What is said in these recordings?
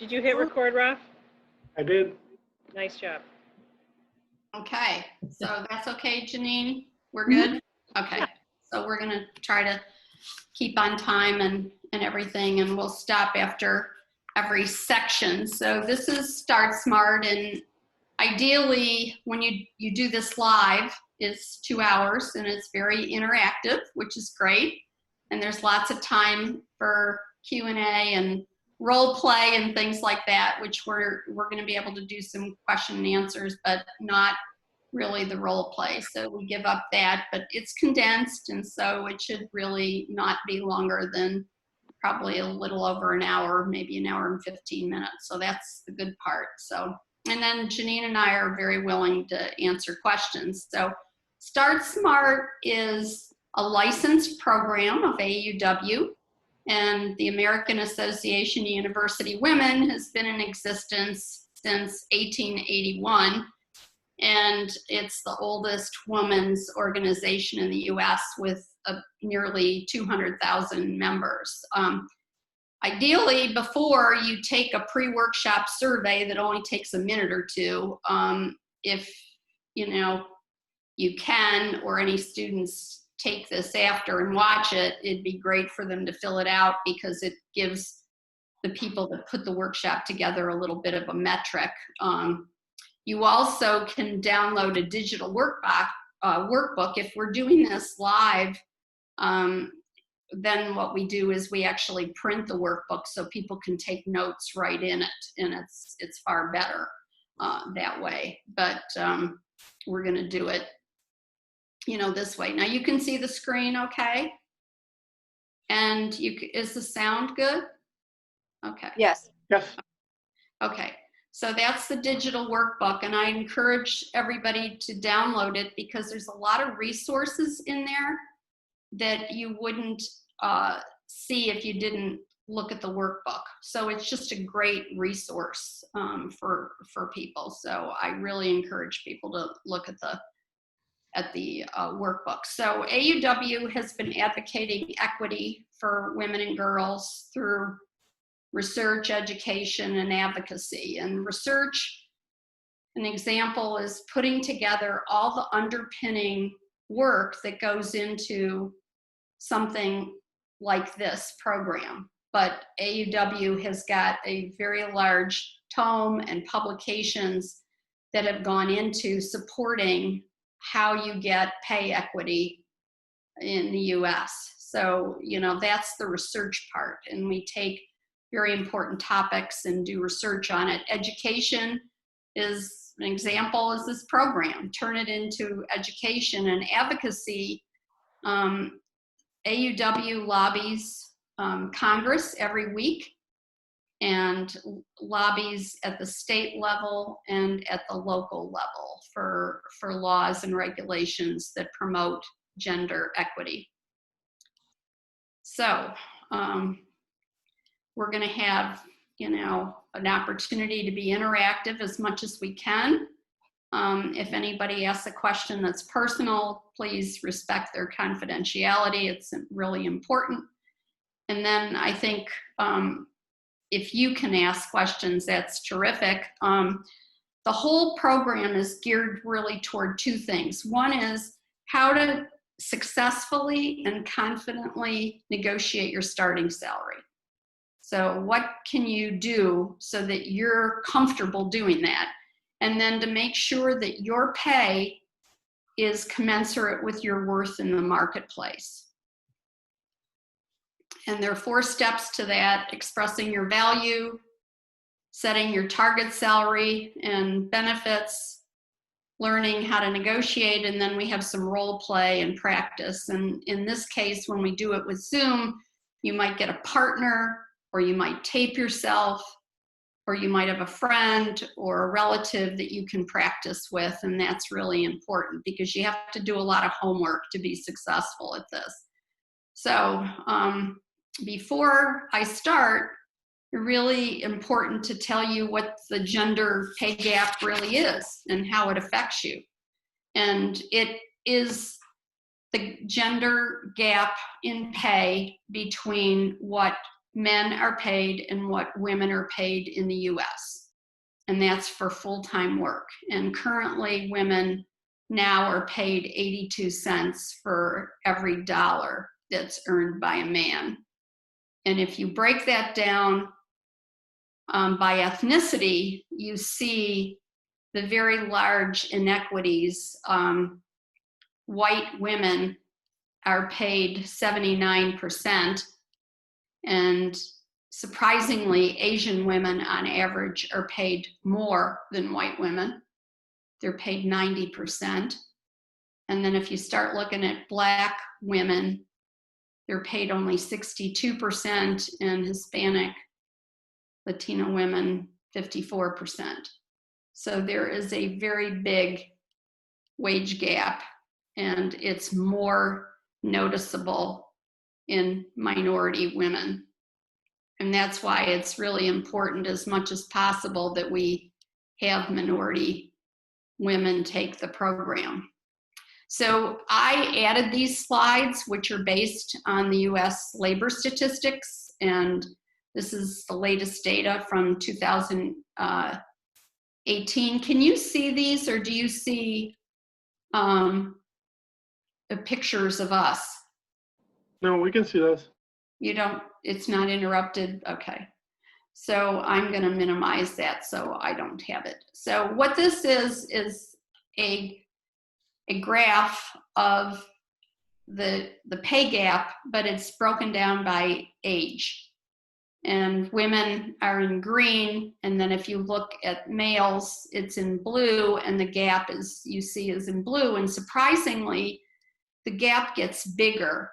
Did you hit record, Ralph? I did. Nice job. Okay, so that's okay, Janine? We're good? Okay, so we're gonna try to keep on time and everything, and we'll stop after every section. So this is Start Smart, and ideally, when you do this live, it's 2 hours, and it's very interactive, which is great. And there's lots of time for Q&A and role play and things like that, which we're going to be able to do some question and answers, but not really the role play. So we give up that, but it's condensed, and so it should really not be longer than probably a little over an hour, maybe an hour and 15 minutes. So that's the good part. So, and then Janine and I are very willing to answer questions. So Start Smart is a licensed program of AAUW, and the American Association of University Women has been in existence since 1881, and it's the oldest women's organization in the US with nearly 200,000 members. Ideally, before you take a pre-workshop survey that only takes a minute or two, if you can, or any students take this after and watch it, it'd be great for them to fill it out, because it gives the people that put the workshop together a little bit of a metric. You also can download a digital workbook. If we're doing this live, then what we do is we actually print the workbook so people can take notes right in it, and it's far better that way. But we're going to do it this way. Now you can see the screen okay? And is the sound good? Okay. Yes. Yes. Okay, so that's the digital workbook, and I encourage everybody to download it, because there's a lot of resources in there that you wouldn't see if you didn't look at the workbook. So it's just a great resource for people. So I really encourage people to look at the workbook. So AAUW has been advocating equity for women and girls through research, education, and advocacy. And research, an example, is putting together all the underpinning work that goes into something like this program. But AAUW has got a very large tome and publications that have gone into supporting how you get pay equity in the US. So, that's the research part, and we take very important topics and do research on it. Education is an example, is this program. Turn it into education and advocacy. AAUW lobbies Congress every week, and lobbies at the state level and at the local level for laws and regulations that promote gender equity. So we're going to have, an opportunity to be interactive as much as we can. If anybody asks a question that's personal, please respect their confidentiality. It's really important. And then I think if you can ask questions, that's terrific. The whole program is geared really toward two things. One is how to successfully and confidently negotiate your starting salary. So what can you do so that you're comfortable doing that? And then to make sure that your pay is commensurate with your worth in the marketplace. And there are 4 steps to that: expressing your value, setting your target salary and benefits, learning how to negotiate, and then we have some role play and practice. And in this case, when we do it with Zoom, you might get a partner, or you might tape yourself, or you might have a friend or a relative that you can practice with, and that's really important, because you have to do a lot of homework to be successful at this. So before I start, it's really important to tell you what the gender pay gap really is and how it affects you. And it is the gender gap in pay between what men are paid and what women are paid in the US. And that's for full-time work. And currently women now are paid 82 cents for every dollar that's earned by a man. And if you break that down by ethnicity, you see the very large inequities. White women are paid 79%, and surprisingly, Asian women on average are paid more than white women. They're paid 90%. And then if you start looking at Black women, they're paid only 62%, and Hispanic, Latino women, 54%. So there is a very big wage gap, and it's more noticeable in minority women. And that's why it's really important as much as possible that we have minority women take the program. So I added these slides, which are based on the US labor statistics, and this is the latest data from 2018. Can you see these, or do you see the pictures of us? No, we can see those. You don't, it's not interrupted? Okay. So I'm going to minimize that so I don't have it. So what this is a graph of the pay gap, but it's broken down by age. And women are in green, and then if you look at males, it's in blue, and the gap is, you see, is in blue. And surprisingly, the gap gets bigger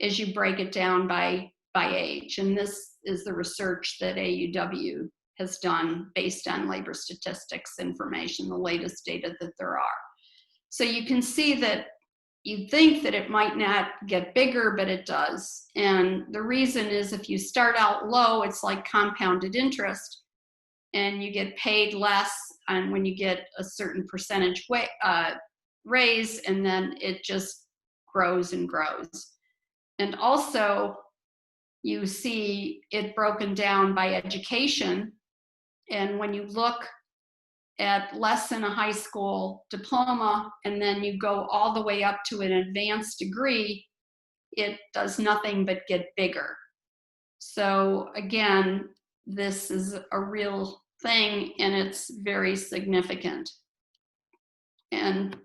as you break it down by age. And this is the research that AAUW has done based on labor statistics information, the latest data that there are. So you can see that you'd think that it might not get bigger, but it does. And the reason is if you start out low, it's like compounded interest, and you get paid less and when you get a certain percentage raise, and then it just grows and grows. And also you see it broken down by education. And when you look at less than a high school diploma, and then you go all the way up to an advanced degree, it does nothing but get bigger. So again, this is a real thing, and it's very significant. And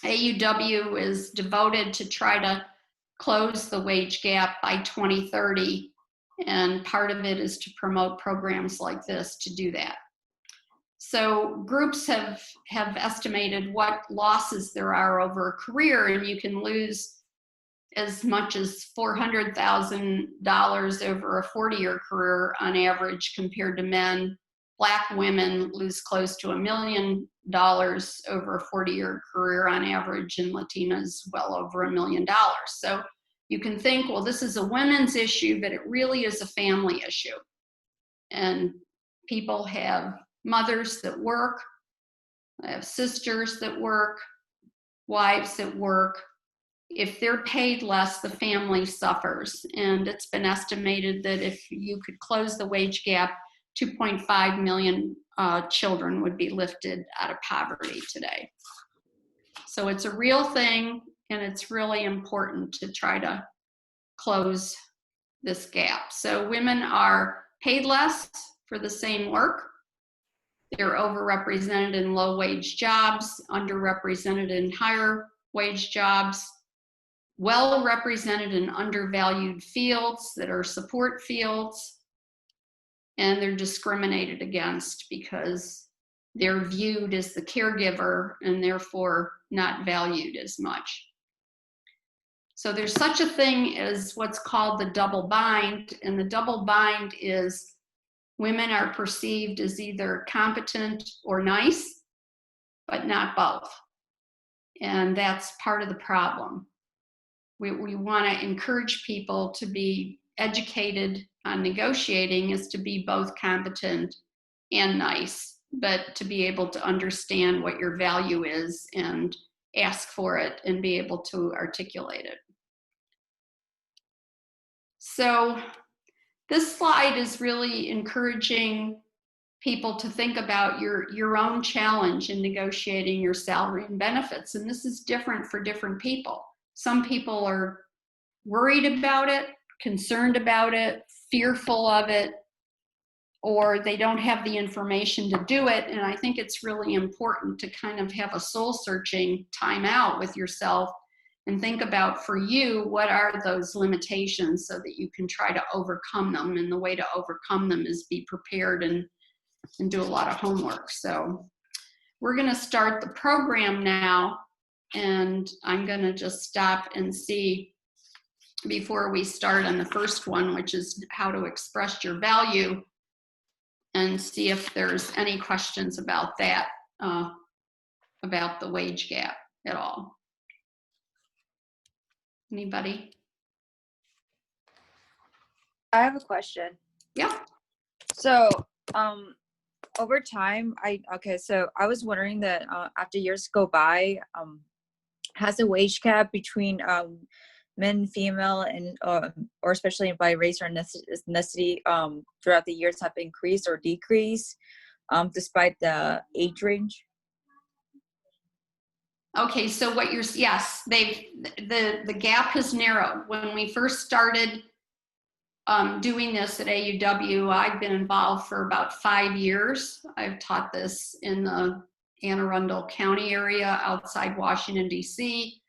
AAUW is devoted to try to close the wage gap by 2030, and part of it is to promote programs like this to do that. So groups have estimated what losses there are over a career, and you can lose as much as $400,000 over a 40-year career on average compared to men. Black women lose close to $1 million over a 40-year career on average, and Latinas well over $1 million. So you can think, well, this is a women's issue, but it really is a family issue. And people have mothers that work, I have sisters that work, wives that work. If they're paid less, the family suffers. And it's been estimated that if you could close the wage gap, 2.5 million children would be lifted out of poverty today. So it's a real thing, and it's really important to try to close this gap. So women are paid less for the same work. They're overrepresented in low-wage jobs, underrepresented in higher wage jobs, well represented in undervalued fields that are support fields, and they're discriminated against because they're viewed as the caregiver and therefore not valued as much. So there's such a thing as what's called the double bind, and the double bind is women are perceived as either competent or nice, but not both. And that's part of the problem. We want to encourage people to be educated on negotiating, is to be both competent and nice, but to be able to understand what your value is and ask for it and be able to articulate it. So This slide is really encouraging people to think about your own challenge in negotiating your salary and benefits. And this is different for different people. Some people are worried about it, concerned about it, fearful of it, or they don't have the information to do it. And I think it's really important to kind of have a soul searching time out with yourself and think about, for you, what are those limitations so that you can try to overcome them. And the way to overcome them is be prepared and do a lot of homework. So we're going to start the program now, and I'm going to just stop and see before we start on the first one, which is how to express your value, and see if there's any questions about that, about the wage gap at all. Anybody? I have a question. Yeah. So, over time, so I was wondering that after years go by, has the wage gap between men, female, and or especially by race or ethnicity throughout the years have increased or decreased despite the age range? Okay, so what you're, yes, the gap has narrowed. When we first started doing this at AAUW, I've been involved for about 5 years. I've taught this in the Anne Arundel County area outside Washington, D.C.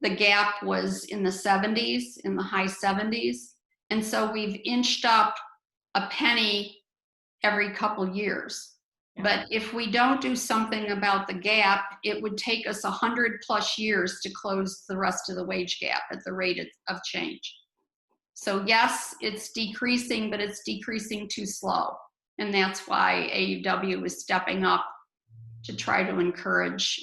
The gap was in the 70s, in the high 70s. And so we've inched up a penny every couple years. But if we don't do something about the gap, it would take us 100+ years to close the rest of the wage gap at the rate of change. So yes, it's decreasing, but it's decreasing too slow. And that's why AAUW is stepping up to try to encourage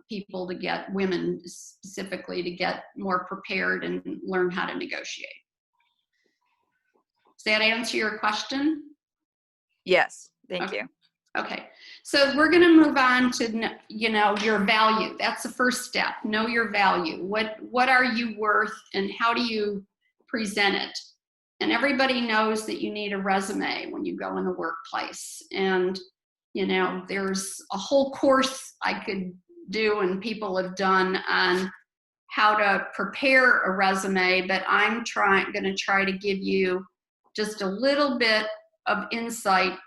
people to get, women specifically, to get more prepared and learn how to negotiate. Does that answer your question? Yes, thank Okay. you. Okay, so we're going to move on to, your value. That's the first step. Know your value. What are you worth, and how do you present it? And everybody knows that you need a resume when you go in the workplace. And there's a whole course I could do, and people have done, on how to prepare a resume, but I'm going to try to give you just a little bit of insight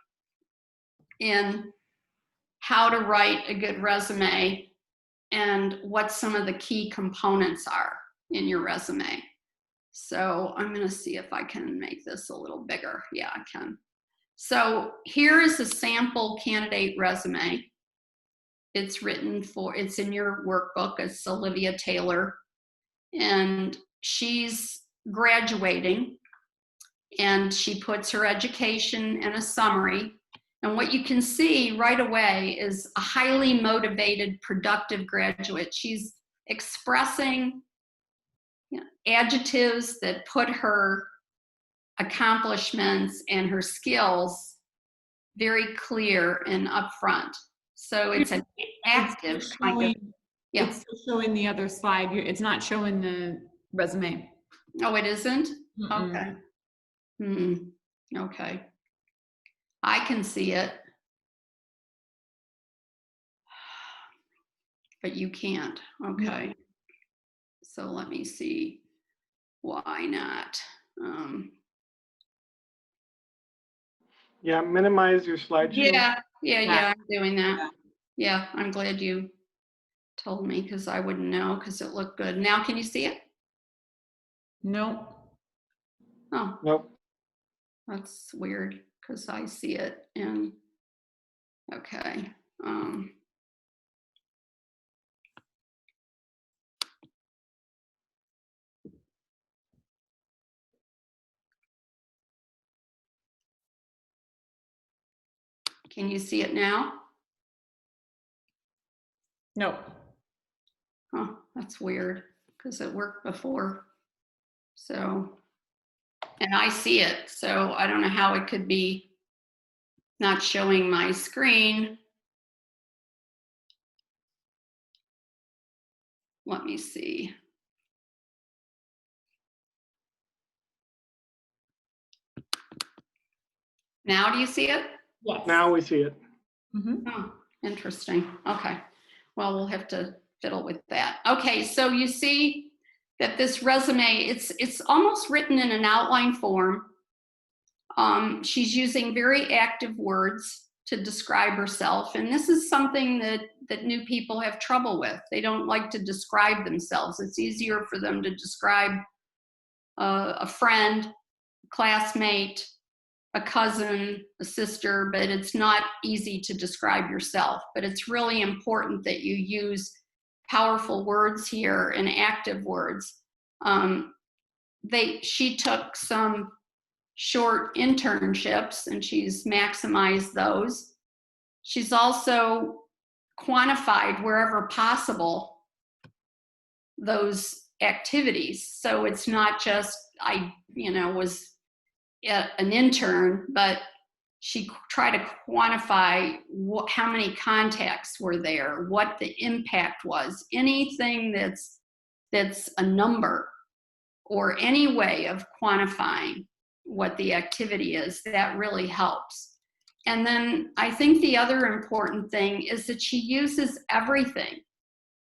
in how to write a good resume and what some of the key components are in your resume. So I'm going to see if I can make this a little bigger. Yeah, I can. So here is a sample candidate resume. It's in your workbook. It's Olivia Taylor, and she's graduating, and she puts her education in a summary. And what you can see right away is a highly motivated, productive graduate. She's expressing adjectives that put her accomplishments and her skills very clear and upfront. So it's an active kind of. Yeah. It's showing the other slide. It's not showing the resume. Oh, it isn't? Mm-mm. Okay. Okay. I can see it, but you can't. Okay. So let me see. Why not? Yeah, minimize your slideshow. Yeah, I'm doing that. Yeah, I'm glad you told me, because I wouldn't know, because it looked good. Now can you see it? Nope. Oh, Nope. that's weird, because I see it. And okay. Can you see it now? Nope. Oh, that's weird, because it worked before. So, and I see it, so I don't know how it could be not showing my screen. Let me see. Now do you see it? Yes. Now we see it. Oh, interesting. Okay. Well, we'll have to fiddle with that. Okay, so you see that this resume, it's almost written in an outline form. She's using very active words to describe herself, and this is something that new people have trouble with. They don't like to describe themselves. It's easier for them to describe a friend, classmate, a cousin, a sister, but it's not easy to describe yourself. But it's really important that you use powerful words here and active words. She took some short internships and she's maximized those. She's also quantified wherever possible those activities. So it's not just I was an intern, but she tried to quantify how many contacts were there, what the impact was, anything that's a number or any way of quantifying what the activity is, that really helps. And then I think the other important thing is that she uses everything.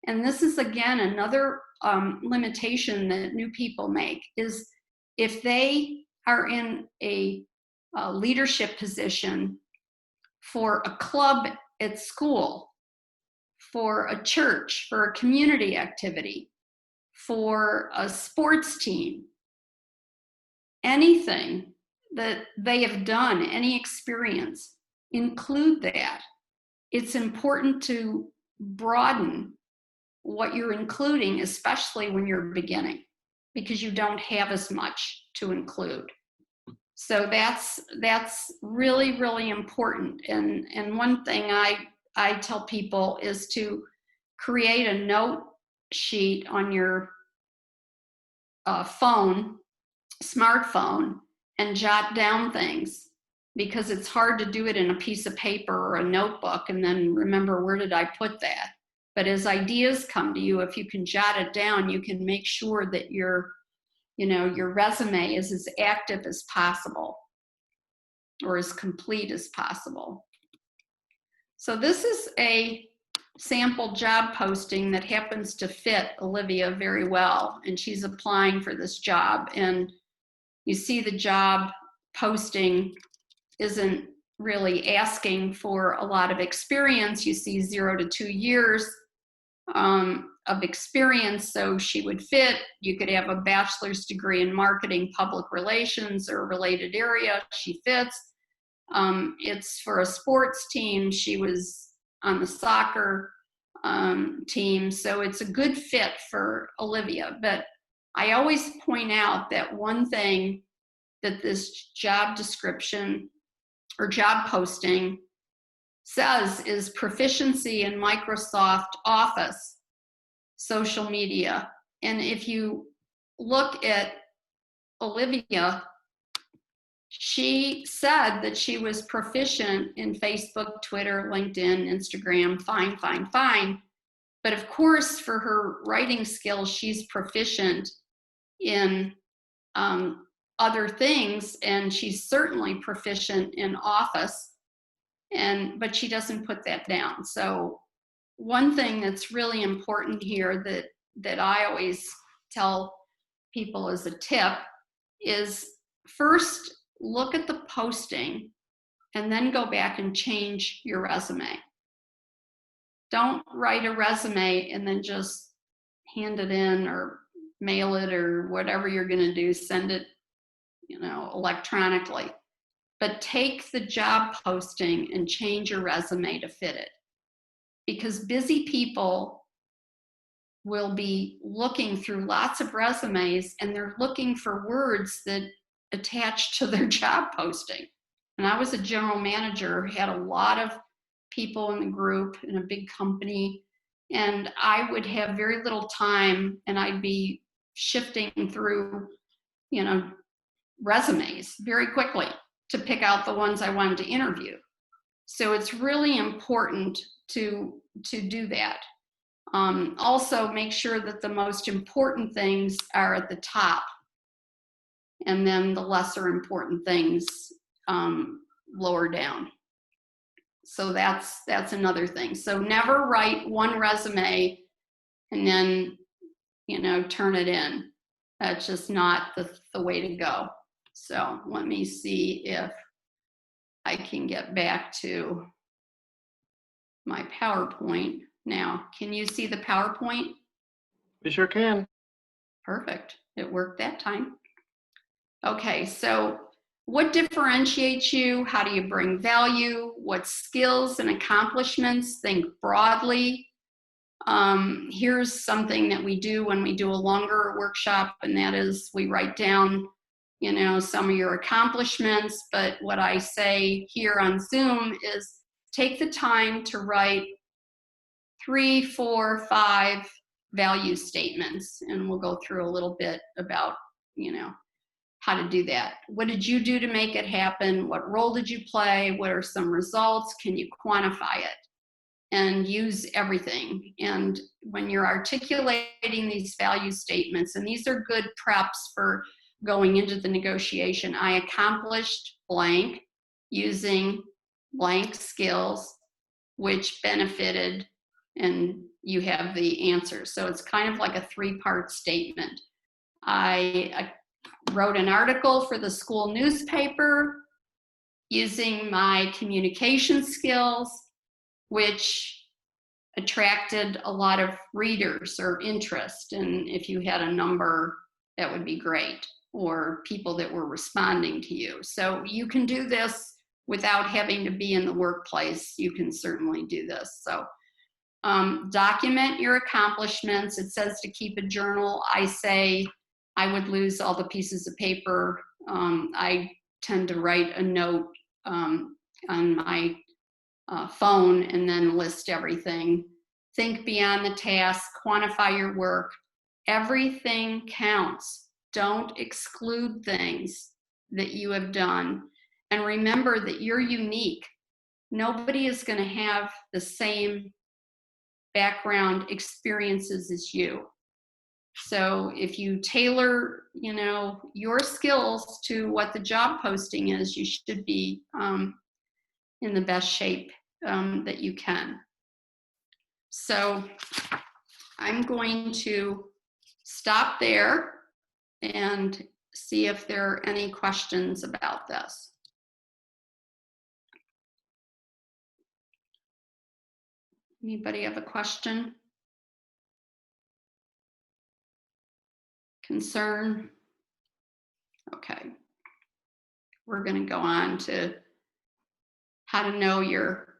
And this is, again, another limitation that new people make, is if they are in a leadership position for a club at school, for a church, for a community activity, for a sports team, anything that they have done, any experience, include that. It's important to broaden what you're including, especially when you're beginning, because you don't have as much to include. So that's really, really important. And one thing I tell people is to create a note sheet on your smartphone, and jot down things, because it's hard to do it in a piece of paper or a notebook and then remember, where did I put that? But as ideas come to you, if you can jot it down, you can make sure that your resume is as active as possible or as complete as possible. So this is a sample job posting that happens to fit Olivia very well, and she's applying for this job. And you see the job posting isn't really asking for a lot of experience. You see 0 to 2 years of experience, so she would fit. You could have a bachelor's degree in marketing, public relations, or a related area. She fits. It's for a sports team. She was on the soccer team, so it's a good fit for Olivia. But I always point out that one thing that this job description or job posting says is proficiency in Microsoft Office, social media. And if you look at Olivia, she said that she was proficient in Facebook, Twitter, LinkedIn, Instagram, fine. But of course, for her writing skills, she's proficient in other things, and she's certainly proficient in Office, but she doesn't put that down. So one thing that's really important here that I always tell people as a tip is, first look at the posting and then go back and change your resume. Don't write a resume and then just hand it in or mail it or whatever you're going to do, send it electronically. But take the job posting and change your resume to fit it. Because busy people will be looking through lots of resumes, and they're looking for words that attach to their job posting. And I was a general manager, had a lot of people in the group in a big company, and I would have very little time, and I'd be shifting through, resumes very quickly to pick out the ones I wanted to interview. So it's really important to do that. Also, make sure that the most important things are at the top, and then the lesser important things lower down. So that's another thing. So never write one resume and then, you know, turn it in. That's just not the way to go. So let me see if I can get back to my PowerPoint now. Can you see the PowerPoint? We sure can. Perfect. It worked that time. Okay, so what differentiates you? How do you bring value? What skills and accomplishments? Think broadly. Here's something that we do when we do a longer workshop, and that is we write down, you know, some of your accomplishments. But what I say here on Zoom is take the time to write 3, 4, 5 value statements, and we'll go through a little bit about, you know, how to do that. What did you do to make it happen? What role did you play? What are some results? Can you quantify it? And use everything. And when you're articulating these value statements, and these are good preps for going into the negotiation, I accomplished blank using blank skills, which benefited, and you have the answer. So it's kind of like a 3-part statement. I wrote an article for the school newspaper using my communication skills, which attracted a lot of readers or interest. And if you had a number, that would be great, or people that were responding to you. So you can do this without having to be in the workplace. You can certainly do this. So document your accomplishments. It says to keep a journal. I say I would lose all the pieces of paper. I tend to write a note on my phone and then list everything. Think beyond the task, quantify your work. Everything counts. Don't exclude things that you have done. And remember that you're unique. Nobody is going to have the same background experiences as you. So if you tailor, you know, your skills to what the job posting is, you should be in the best shape that you can. So I'm going to stop there and see if there are any questions about this. Anybody have a question? Concern? Okay. We're going to go on to how to know your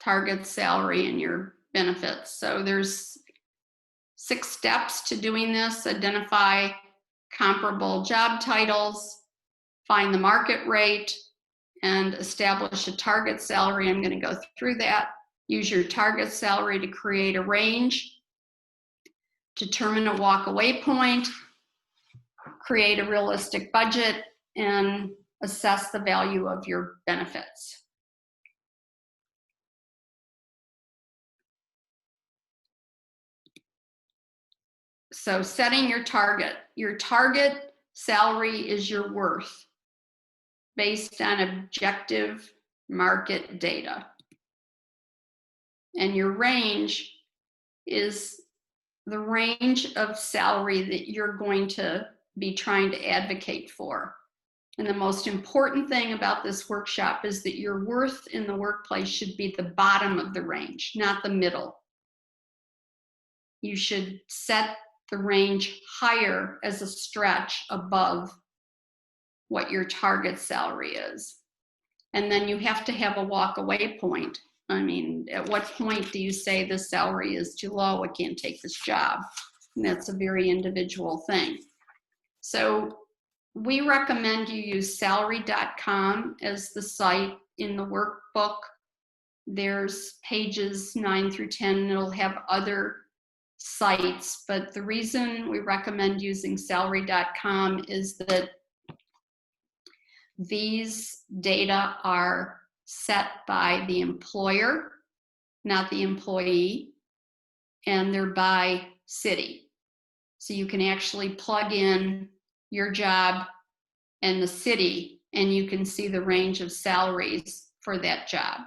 target salary and your benefits. So there's 6 steps to doing this. Identify comparable job titles, find the market rate, and establish a target salary. I'm going to go through that. Use your target salary to create a range. Determine a walk-away point. Create a realistic budget, and assess the value of your benefits. So setting your target salary is your worth based on objective market data. And your range is the range of salary that you're going to be trying to advocate for. And the most important thing about this workshop is that your worth in the workplace should be the bottom of the range, not the middle. You should set the range higher as a stretch above what your target salary is. And then you have to have a walk-away point. I mean, at what point do you say the salary is too low, I can't take this job? And that's a very individual thing. So we recommend you use salary.com as the site in the workbook. There's pages 9 through 10, and it'll have other sites, but the reason we recommend using salary.com is that these data are set by the employer, not the employee, and they're by city. So you can actually plug in your job and the city and you can see the range of salaries for that job.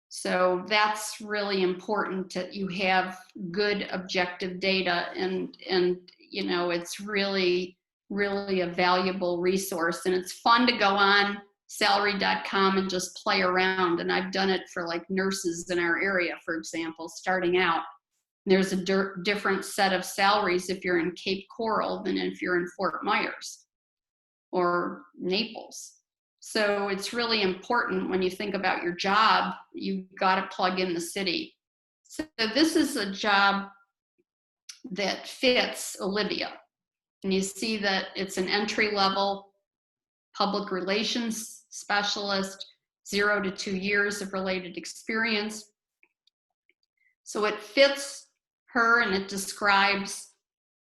So that's really important that you have good objective data, and you know, it's really a valuable resource, and it's fun to go on salary.com and just play around. And I've done it for like nurses in our area, for example, starting out. There's a different set of salaries if you're in Cape Coral than if you're in Fort Myers or Naples. So it's really important when you think about your job, you've got to plug in the city. So this is a job that fits Olivia. And you see that it's an entry-level public relations specialist, 0 to 2 years of related experience. So it fits her, and it describes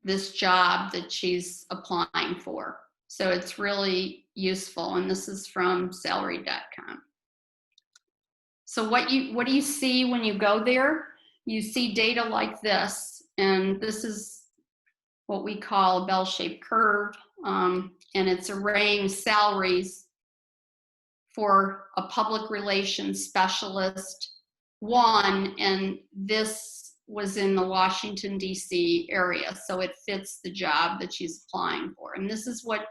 this job that she's applying for. So it's really useful, and this is from salary.com. So what do you see when you go there? You see data like this, and this is what we call a bell-shaped curve, and it's arraying salaries for a public relations specialist 1, and this was in the Washington, D.C. area, so it fits the job that she's applying for. And this is what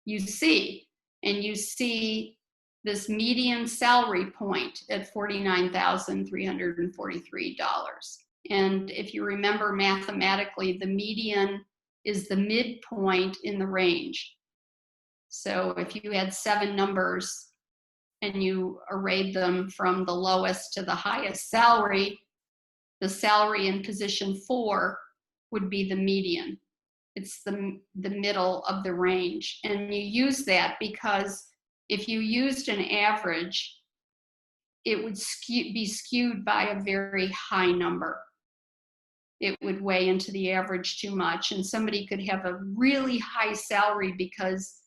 you see, and you see this median salary point at $49,343. And if you remember mathematically, the median is the midpoint in the range. So if you had 7 numbers and you arrayed them from the lowest to the highest salary, the salary in position 4 would be the median. It's the middle of the range. And you use that because if you used an average, it would be skewed by a very high number. It would weigh into the average too much, and somebody could have a really high salary because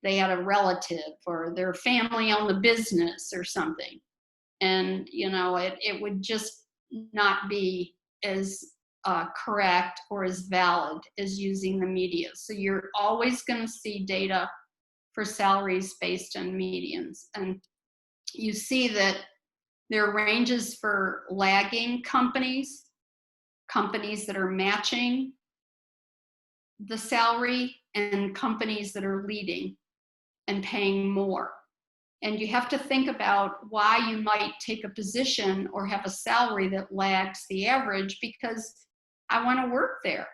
they had a relative or their family owned the business or something. And, you know, it would just not be as correct or as valid as using the median. So you're always going to see data for salaries based on medians. And you see that there are ranges for lagging companies that are matching the salary, and companies that are leading and paying more. And you have to think about why you might take a position or have a salary that lags the average, because I want to work there.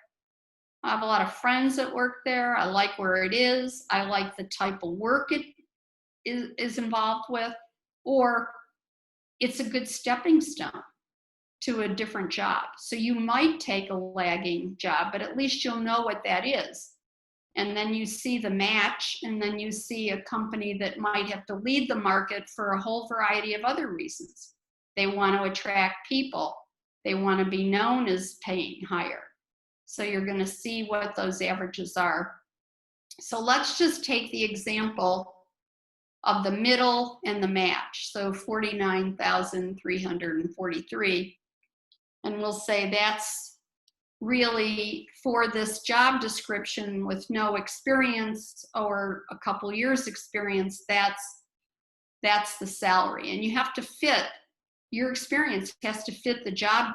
I have a lot of friends that work there. I like where it is. I like the type of work it is involved with, or it's a good stepping stone to a different job. So you might take a lagging job, but at least you'll know what that is. And then you see the match, and then you see a company that might have to lead the market for a whole variety of other reasons. They want to attract people. They want to be known as paying higher. So you're going to see what those averages are. So let's just take the example of the middle and the match. So 49,343. And we'll say that's really for this job description with no experience or a couple years experience, that's the salary. And you have to fit, your experience has to fit the job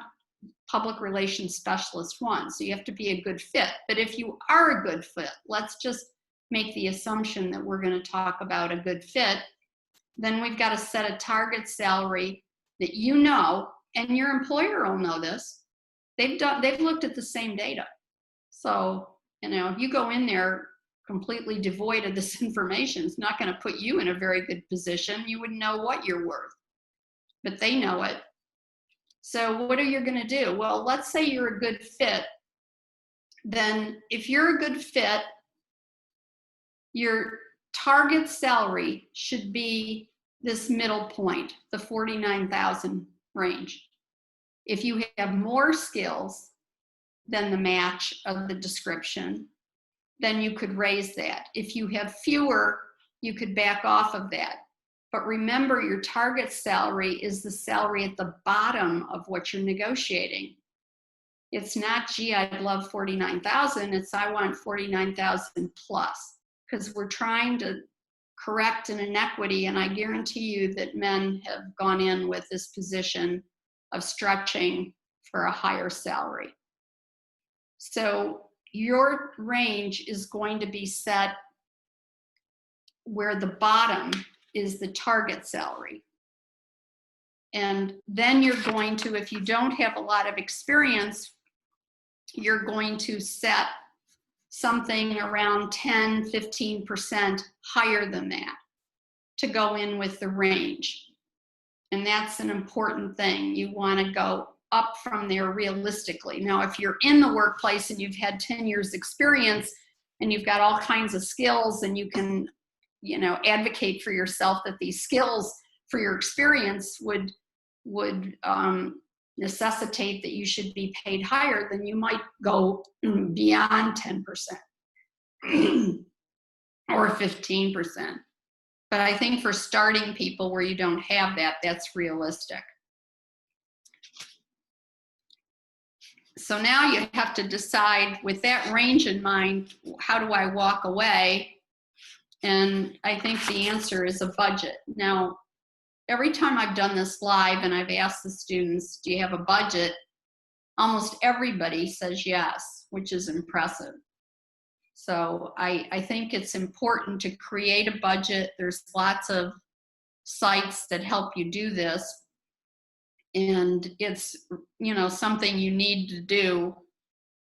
public relations specialist 1. So you have to be a good fit. But if you are a good fit, let's just make the assumption that we're going to talk about a good fit, then we've got to set a target salary that you know, and your employer will know this. They've looked at the same data. So, you know, if you go in there completely devoid of this information, it's not going to put you in a very good position. You wouldn't know what you're worth, but they know it. So what are you going to do? Well, let's say you're a good fit. Then if you're a good fit, your target salary should be this middle point, the 49,000 range. If you have more skills than the match of the description, then you could raise that. If you have fewer, you could back off of that. But remember, your target salary is the salary at the bottom of what you're negotiating. It's not, gee, I'd love 49,000. It's, I want 49,000 plus, because we're trying to correct an inequity, and I guarantee you that men have gone in with this position of stretching for a higher salary. So your range is going to be set where the bottom is the target salary. And then you're going to, if you don't have a lot of experience, you're going to set something around 10, 15% higher than that to go in with the range. And that's an important thing. You want to go up from there realistically. Now, if you're in the workplace and you've had 10 years experience and you've got all kinds of skills and you can, you know, advocate for yourself that these skills for your experience would necessitate that you should be paid higher, then you might go beyond 10% or 15%. But I think for starting people where you don't have that, that's realistic. So now you have to decide, with that range in mind, how do I walk away? And I think the answer is a budget. Now, every time I've done this live and I've asked the students, do you have a budget? Almost everybody says yes, which is impressive. So I think it's important to create a budget. There's lots of sites that help you do this. And it's, you know, something you need to do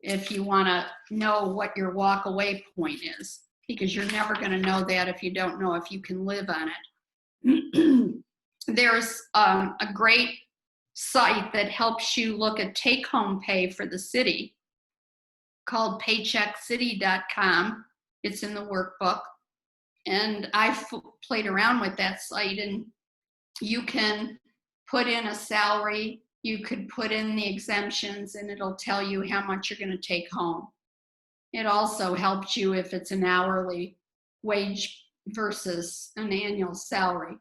if you want to know what your walk away point is, because you're never going to know that if you don't know if you can live on it. There's a great site that helps you look at take-home pay for the city called paycheckcity.com. It's in the workbook. And I've played around with that site, and you can put in a salary, you could put in the exemptions, and it'll tell you how much you're going to take home. It also helps you if it's an hourly wage versus an annual salary.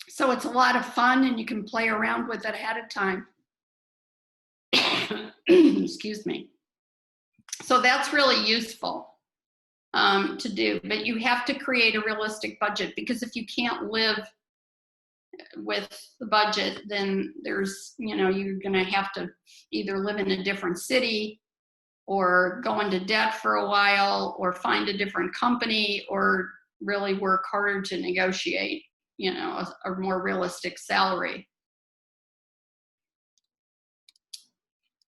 So it's a lot of fun, and you can play around with it ahead of time. Excuse me. So that's really useful to do, but you have to create a realistic budget, because if you can't live with the budget, then there's, you know, you're going to have to either live in a different city or go into debt for a while or find a different company or really work harder to negotiate, you know, a more realistic salary.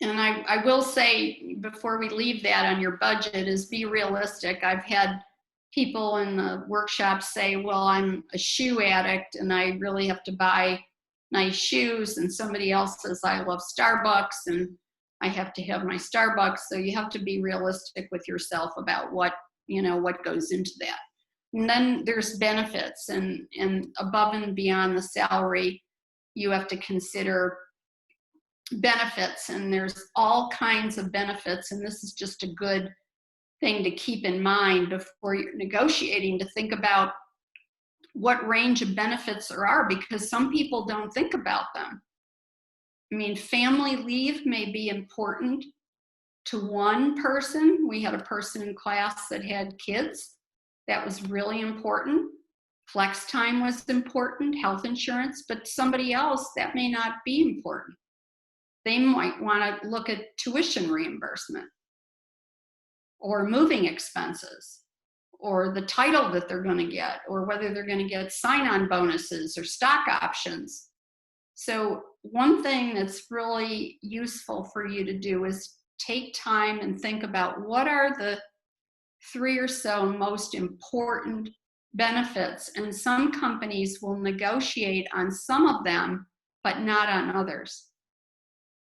And I will say, before we leave that on your budget, is be realistic. I've had people in the workshop say, well, I'm a shoe addict and I really have to buy nice shoes. And somebody else says, I love Starbucks and I have to have my Starbucks. So you have to be realistic with yourself about what, you know, what goes into that. And then there's benefits, and above and beyond the salary, you have to consider benefits, and there's all kinds of benefits. And this is just a good thing to keep in mind before you're negotiating, to think about what range of benefits there are, because some people don't think about them. I mean, family leave may be important to one person. We had a person in class that had kids. That was really important. Flex time was important, health insurance, but somebody else, that may not be important. They might want to look at tuition reimbursement or moving expenses or the title that they're going to get, or whether they're going to get sign-on bonuses or stock options. So one thing that's really useful for you to do is take time and think about what are the 3 or so most important benefits. And some companies will negotiate on some of them, but not on others.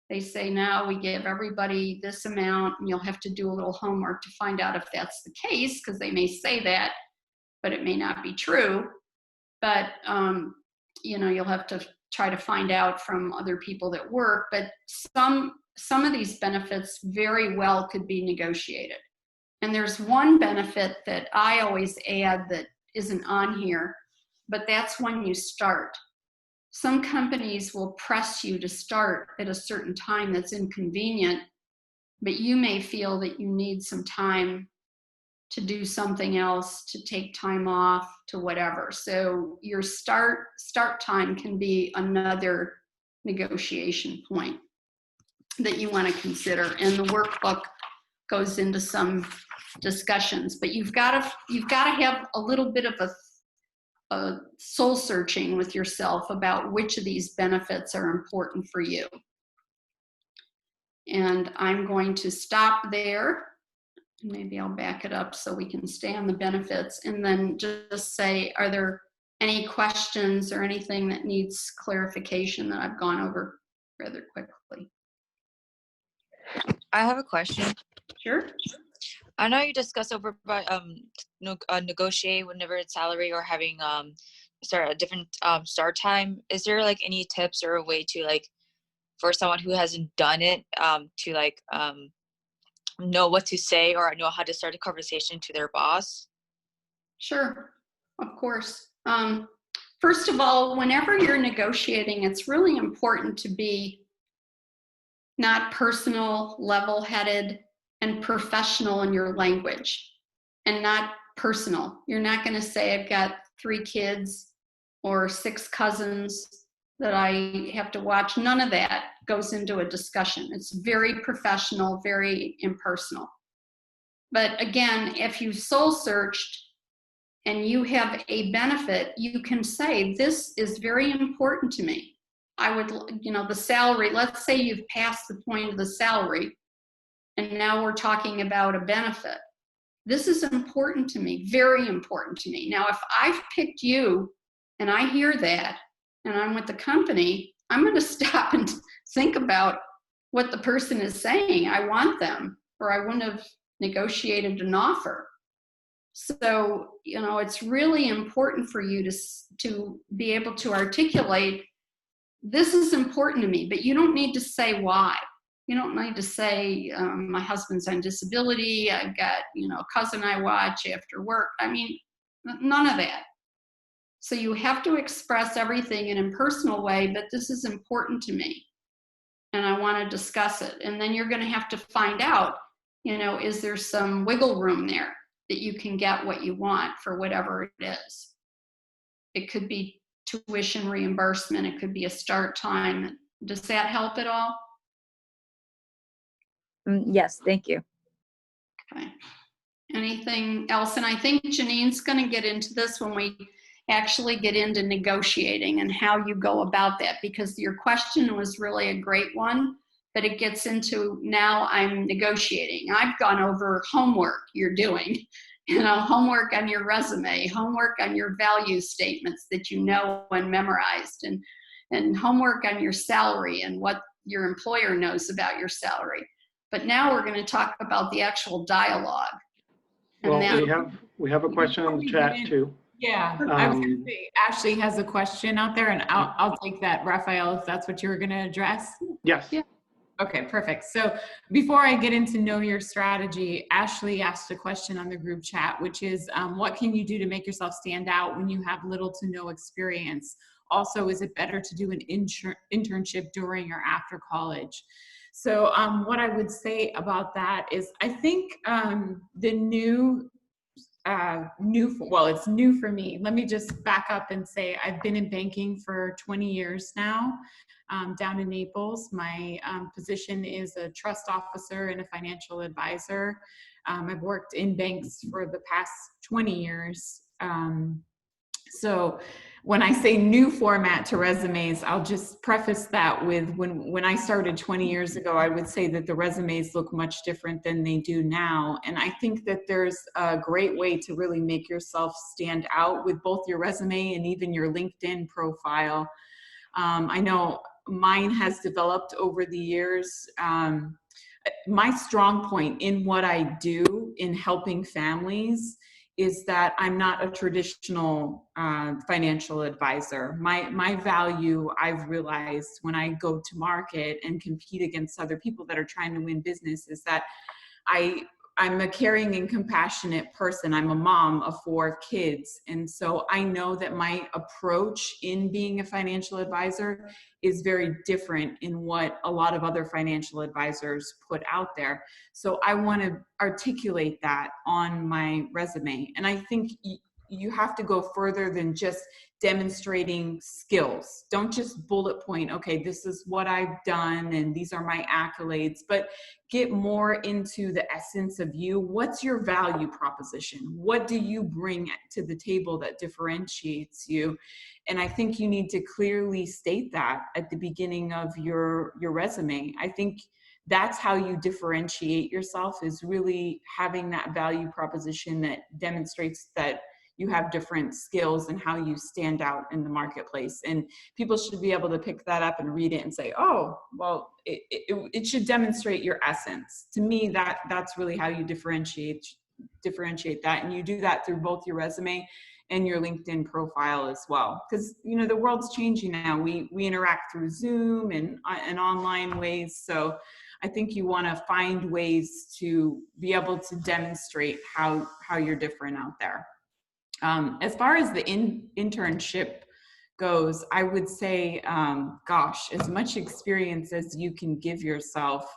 They say, now we give everybody this amount, and you'll have to do a little homework to find out if that's the case, because they may say that, but it may not be true. But, you know, you'll have to try to find out from other people that work. But some of these benefits very well could be negotiated. And there's one benefit that I always add that isn't on here, but that's when you start. Some companies will press you to start at a certain time that's inconvenient, but you may feel that you need some time to do something else, to take time off, to whatever. So your start time can be another negotiation point that you want to consider. And the workbook goes into some discussions, but you've got to have a little bit of a soul searching with yourself about which of these benefits are important for you. And I'm going to stop there. Maybe I'll back it up so we can stay on the benefits, and then just say, are there any questions or anything that needs clarification that I've gone over rather quickly? I have a question. Sure. I know you discussed over about negotiate whenever it's salary or having a different start time. Is there like any tips or a way to, like, for someone who hasn't done it, to like know what to say or know how to start a conversation to their boss? Sure, of course. First of all, whenever you're negotiating, it's really important to be not personal, level-headed, and professional in your language, and not personal. You're not going to say, I've got 3 kids or 6 cousins that I have to watch. None of that goes into a discussion. It's very professional, very impersonal. But again, if you soul searched and you have a benefit, you can say, this is very important to me. I would, the salary, let's say you've passed the point of the salary, and now we're talking about a benefit. This is important to me, very important to me. Now, if I've picked you and I hear that, and I'm with the company, I'm going to stop and think about what the person is saying. I want them, or I wouldn't have negotiated an offer. So, it's really important for you to be able to articulate, this is important to me, but you don't need to say why. You don't need to say, my husband's on disability, I've got, a cousin I watch after work. I mean, none of that. So you have to express everything in a personal way, but this is important to me, and I want to discuss it. And then you're going to have to find out, is there some wiggle room there that you can get what you want for whatever it is. It could be tuition reimbursement. It could be a start time. Does that help at all? Yes, thank you. Okay. Anything else? And I think Janine's going to get into this when we actually get into negotiating and how you go about that, because your question was really a great one, but it gets into, now I'm negotiating. I've gone over homework you're doing, homework on your resume, homework on your value statements that you know and memorized, and homework on your salary and what your employer knows about your salary. But now we're going to talk about the actual dialogue. And well, we have a question in the chat too. Yeah, I was going to say, Ashley has a question out there, and I'll take that, Raphael, if that's what you were going to address. Yes. Yeah. Okay, perfect. So before I get into know your strategy, Ashley asked a question on the group chat, which is, what can you do to make yourself stand out when you have little to no experience? Also, is it better to do an internship during or after college? So what I would say about that is, I think the well, it's new for me. Let me just back up and say I've been in banking for 20 years now, down in Naples. My position is a trust officer and a financial advisor. I've worked in banks for the past 20 years. So when I say new format to resumes, I'll just preface that with when I started 20 years ago, I would say that the resumes look much different than they do now. And I think that there's a great way to really make yourself stand out with both your resume and even your LinkedIn profile. I know mine has developed over the years. My strong point in what I do in helping families is that I'm not a traditional financial advisor. My value, I've realized when I go to market and compete against other people that are trying to win business, is that I I'm a caring and compassionate person. I'm a mom of 4 kids. And so I know that my approach in being a financial advisor is very different in what a lot of other financial advisors put out there. So I want to articulate that on my resume. And I think you have to go further than just demonstrating skills. Don't just bullet point, okay, this is what I've done and these are my accolades, but get more into the essence of you. What's your value proposition? What do you bring to the table that differentiates you? And I think you need to clearly state that at the beginning of your resume. I think that's how you differentiate yourself, is really having that value proposition that demonstrates that you have different skills and how you stand out in the marketplace. And people should be able to pick that up and read it and say, oh, well, it should demonstrate your essence. To me, that's really how you differentiate that. And you do that through both your resume and your LinkedIn profile as well. Because, you know, the world's changing now. We interact through Zoom and online ways. So I think you want to find ways to be able to demonstrate how you're different out there. As far as the internship goes, I would say, gosh, as much experience as you can give yourself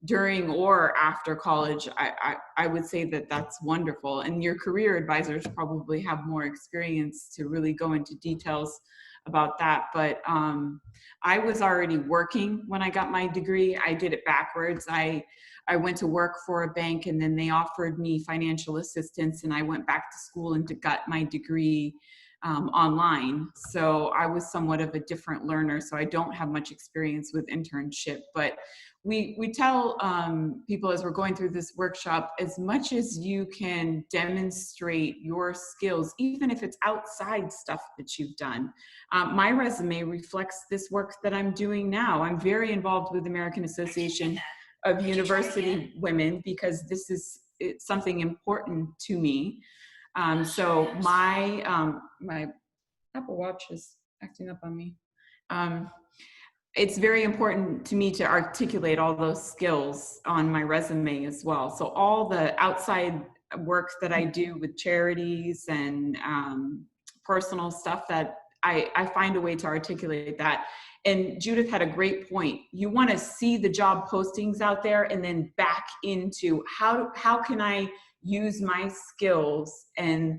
during or after college, I would say that that's wonderful. And your career advisors probably have more experience to really go into details about that. But I was already working when I got my degree. I did it backwards. I went to work for a bank, and then they offered me financial assistance, and I went back to school and got my degree online. So I was somewhat of a different learner, so I don't have much experience with internship. But we tell people as we're going through this workshop, as much as you can demonstrate your skills, even if it's outside stuff that you've done. My resume reflects this work that I'm doing now. I'm very involved with the American Association of University Women because it's something important to me. So my Apple Watch is acting up on me. It's very important to me to articulate all those skills on my resume as well. So all the outside work that I do with charities and personal stuff, that I find a way to articulate that. And Judith had a great point. You want to see the job postings out there and then back into how can I use my skills and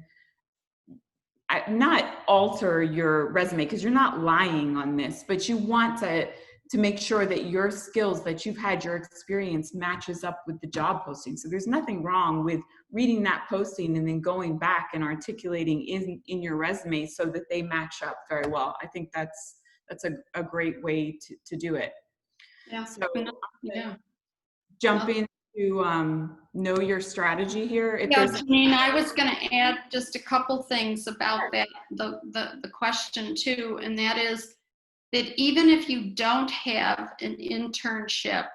not alter your resume, because you're not lying on this, but you want to make sure that your skills, that you've had your experience, matches up with the job posting. So there's nothing wrong with reading that posting and then going back and articulating in your resume so that they match up very well. I think that's a great way to do it. Yeah. So Yeah. jump into know your strategy here. Yeah, Janine, I was going to add just a couple things about that, the question too, and that is that even if you don't have an internship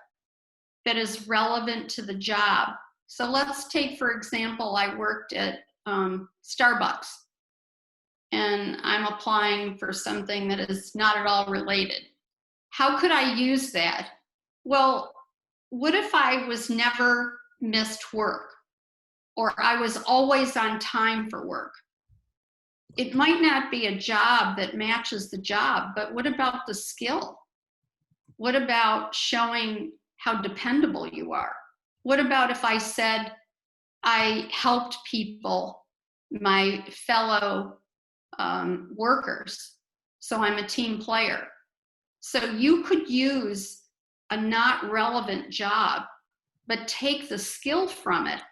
that is relevant to the job, so let's take, for example, I worked at Starbucks, and I'm applying for something that is not at all related. How could I use that? Well, what if I was never missed work, or I was always on time for work? It might not be a job that matches the job, but what about the skill? What about showing how dependable you are? What about if I said I helped people, my fellow workers, so I'm a team player? So you could use a not relevant job, but take the skill from it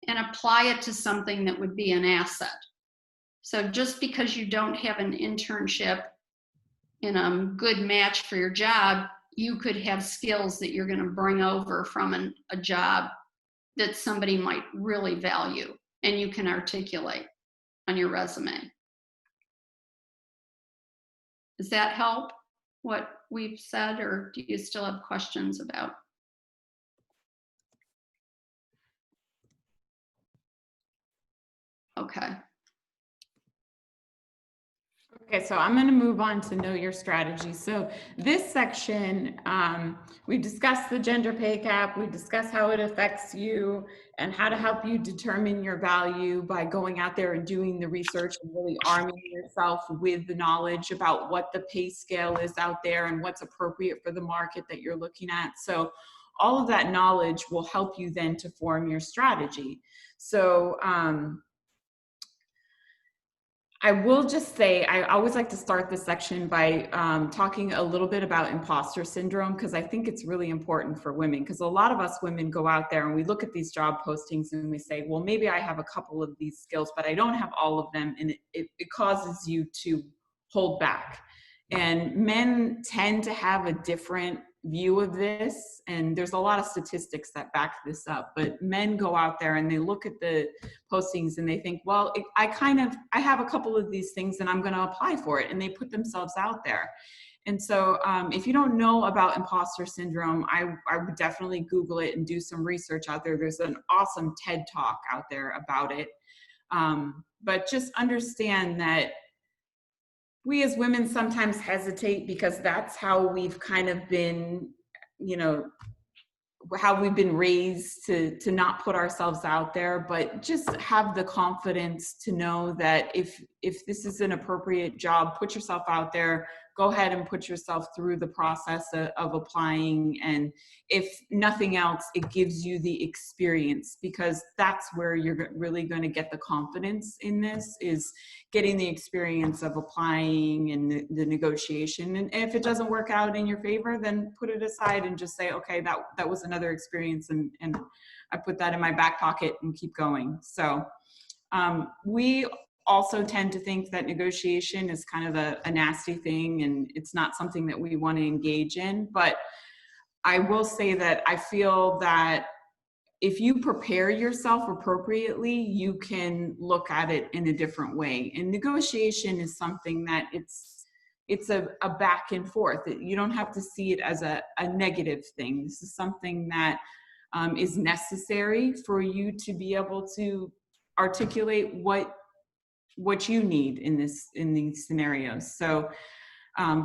and apply it to something that would be an asset. So just because you don't have an internship in a good match for your job, you could have skills that you're going to bring over from a job that somebody might really value, and you can articulate on your resume. Does that help, what we've said, or do you still have questions about? Okay. Okay, so I'm going to move on to know your strategy. So this section, we discussed the gender pay gap, we discussed how it affects you and how to help you determine your value by going out there and doing the research and really arming yourself with the knowledge about what the pay scale is out there and what's appropriate for the market that you're looking at. So all of that knowledge will help you then to form your strategy. So, I will just say, I always like to start this section by talking a little bit about imposter syndrome, because I think it's really important for women, because a lot of us women go out there and we look at these job postings and we say, well, maybe I have a couple of these skills, but I don't have all of them, and it causes you to hold back. And men tend to have a different view of this, and there's a lot of statistics that back this up, but men go out there and they look at the postings and they think, well, I have a couple of these things and I'm going to apply for it, and they put themselves out there. And so if you don't know about imposter syndrome, I would definitely Google it and do some research out there. There's an awesome TED talk out there about it. But just understand that we as women sometimes hesitate because that's how we've kind of been, how we've been raised to not put ourselves out there, but just have the confidence to know that if this is an appropriate job, put yourself out there, go ahead and put yourself through the process of applying. And if nothing else, it gives you the experience, because that's where you're really going to get the confidence in this, is getting the experience of applying and the negotiation. And if it doesn't work out in your favor, then put it aside and just say, okay, that was another experience, and I put that in my back pocket and keep going. So we also tend to think that negotiation is kind of a nasty thing, and it's not something that we want to engage in. But I will say that I feel that if you prepare yourself appropriately, you can look at it in a different way. And negotiation is something that it's a back and forth. You don't have to see it as a negative thing. This is something that is necessary for you to be able to articulate what you need in these scenarios. So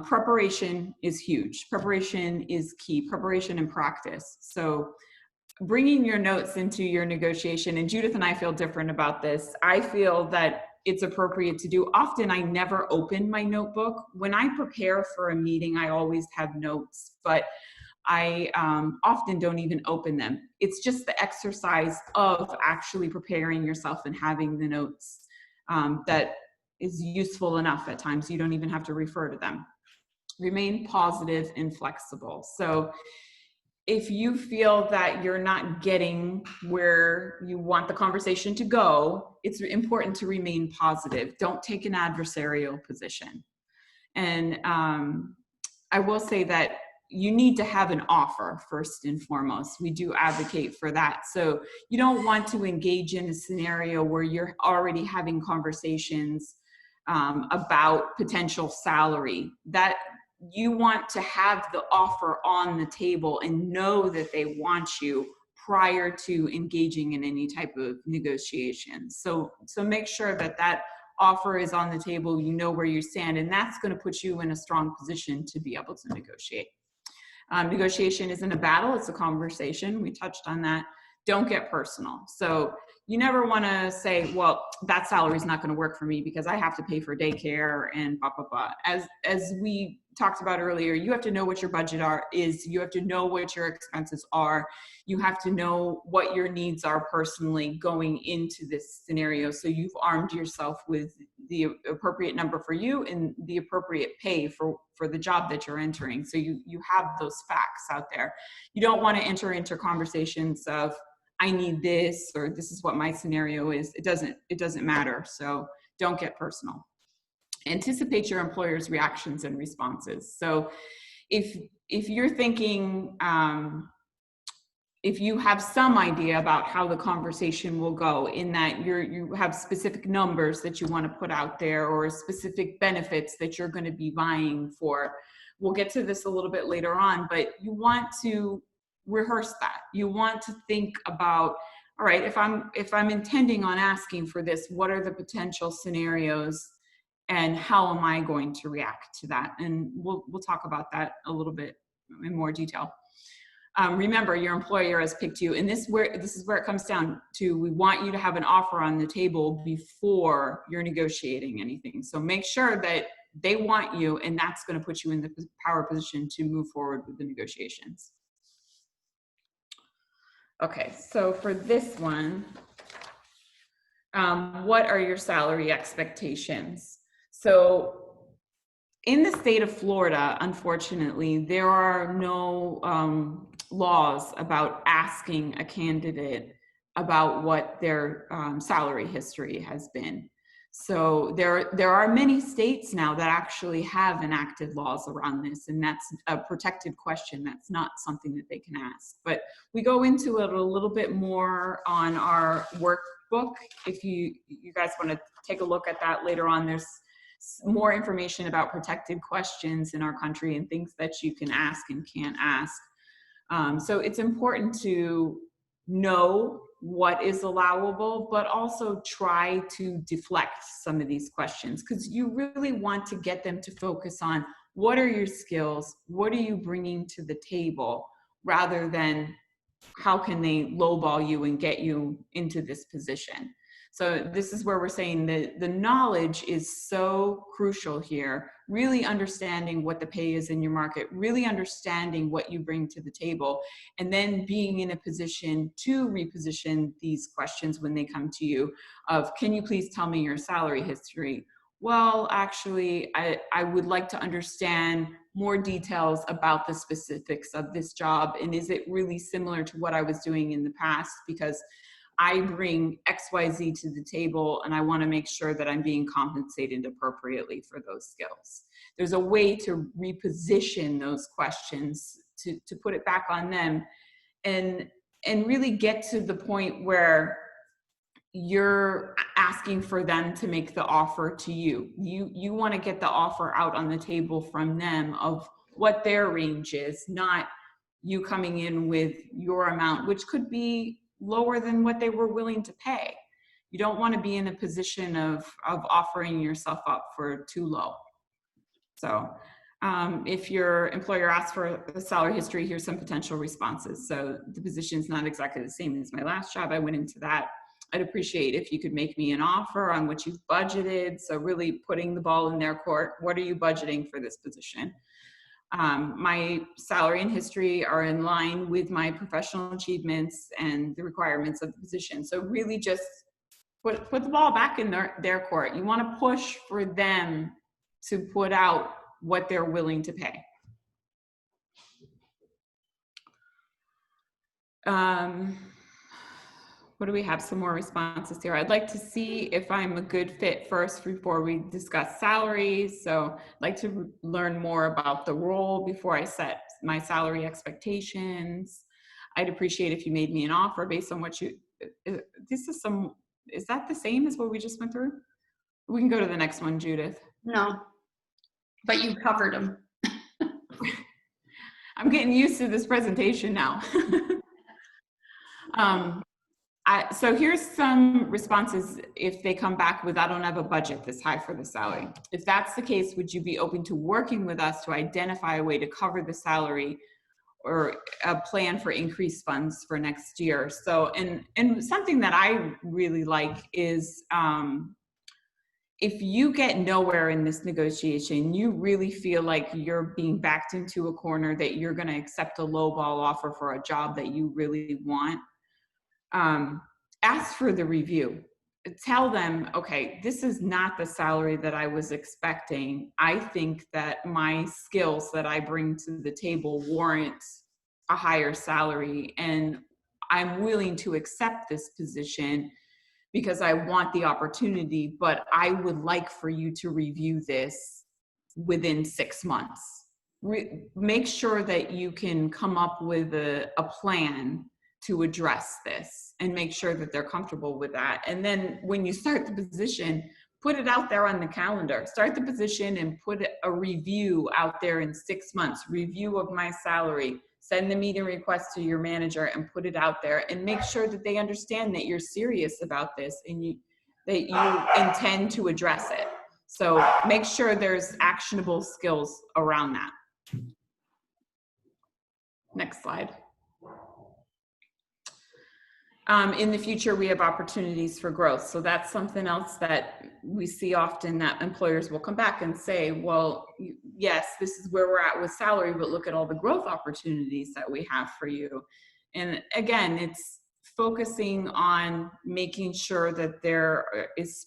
preparation is huge. Preparation is key. Preparation and practice. So bringing your notes into your negotiation, and Judith and I feel different about this. I feel that it's appropriate to do. Often I never open my notebook. When I prepare for a meeting, I always have notes, but I often don't even open them. It's just the exercise of actually preparing yourself and having the notes that is useful enough at times. You don't even have to refer to them. Remain positive and flexible. So if you feel that you're not getting where you want the conversation to go, it's important to remain positive. Don't take an adversarial position. And I will say that you need to have an offer first and foremost. We do advocate for that. So you don't want to engage in a scenario where you're already having conversations about potential salary. That you want to have the offer on the table and know that they want you prior to engaging in any type of negotiation. So make sure that offer is on the table, you know where you stand, and that's going to put you in a strong position to be able to negotiate. Negotiation isn't a battle, it's a conversation. We touched on that. Don't get personal. So you never want to say, well, that salary is not going to work for me because I have to pay for daycare and blah, blah, blah. As we talked about earlier, you have to know what your budget is. You have to know what your expenses are. You have to know what your needs are personally going into this scenario. So you've armed yourself with the appropriate number for you and the appropriate pay for the job that you're entering. So you have those facts out there. You don't want to enter into conversations of, I need this, or this is what my scenario is. It doesn't matter. So don't get personal. Anticipate your employer's reactions and responses. So if you're thinking, if you have some idea about how the conversation will go, in that you have specific numbers that you want to put out there, or specific benefits that you're going to be vying for. We'll get to this a little bit later on, but you want to rehearse that. You want to think about, all right, if I'm intending on asking for this, what are the potential scenarios and how am I going to react to that? And we'll talk about that a little bit in more detail. Remember, your employer has picked you, and this is where it comes down to, we want you to have an offer on the table before you're negotiating anything. So make sure that they want you, and that's going to put you in the power position to move forward with the negotiations. Okay, so for this one, what are your salary expectations? So in the state of Florida, unfortunately, there are no laws about asking a candidate about what their salary history has been. So there are many states now that actually have enacted laws around this, and that's a protected question. That's not something that they can ask. But we go into it a little bit more on our workbook. If you guys want to take a look at that later on, there's more information about protected questions in our country and things that you can ask and can't ask. So it's important to know what is allowable, but also try to deflect some of these questions, because you really want to get them to focus on what are your skills, what are you bringing to the table, rather than how can they lowball you and get you into this position. So this is where we're saying that the knowledge is so crucial here, really understanding what the pay is in your market, really understanding what you bring to the table, and then being in a position to reposition these questions when they come to you of, can you please tell me your salary history? Well, actually, I would like to understand more details about the specifics of this job, and is it really similar to what I was doing in the past? Because I bring XYZ to the table, and I want to make sure that I'm being compensated appropriately for those skills. There's a way to reposition those questions to put it back on them, and really get to the point where you're asking for them to make the offer to you. You want to get the offer out on the table from them of what their range is, not you coming in with your amount, which could be lower than what they were willing to pay. You don't want to be in a position of offering yourself up for too low. So if your employer asks for the salary history, here's some potential responses. So the position is not exactly the same as my last job. I went into that. I'd appreciate if you could make me an offer on what you've budgeted. So really putting the ball in their court. What are you budgeting for this position? My salary and history are in line with my professional achievements and the requirements of the position. So really just put the ball back in their court. You want to push for them to put out what they're willing to pay. What do we have? Some more responses here. I'd like to see if I'm a good fit first before we discuss salaries. So I'd like to learn more about the role before I set my salary expectations. I'd appreciate if you made me an offer based on what you, is that the same as what we just went through? We can go to the next one, Judith. No, but you covered them. I'm getting used to this presentation now. So here's some responses if they come back with, I don't have a budget this high for the salary. If that's the case, would you be open to working with us to identify a way to cover the salary or a plan for increased funds for next year? So, and something that I really like is if you get nowhere in this negotiation, you really feel like you're being backed into a corner, that you're going to accept a lowball offer for a job that you really want. Ask for the review. Tell them, okay, this is not the salary that I was expecting. I think that my skills that I bring to the table warrant a higher salary, and I'm willing to accept this position because I want the opportunity, but I would like for you to review this within 6 months. Make sure that you can come up with a plan to address this and make sure that they're comfortable with that. And then when you start the position, put it out there on the calendar. Start the position and put a review out there in 6 months, review of my salary. Send the meeting request to your manager and put it out there, and make sure that they understand that you're serious about this and that you intend to address it. So make sure there's actionable skills around that. Next slide. In the future, we have opportunities for growth. So that's something else that we see often, that employers will come back and say, well, yes, this is where we're at with salary, but look at all the growth opportunities that we have for you. And again, it's focusing on making sure that there is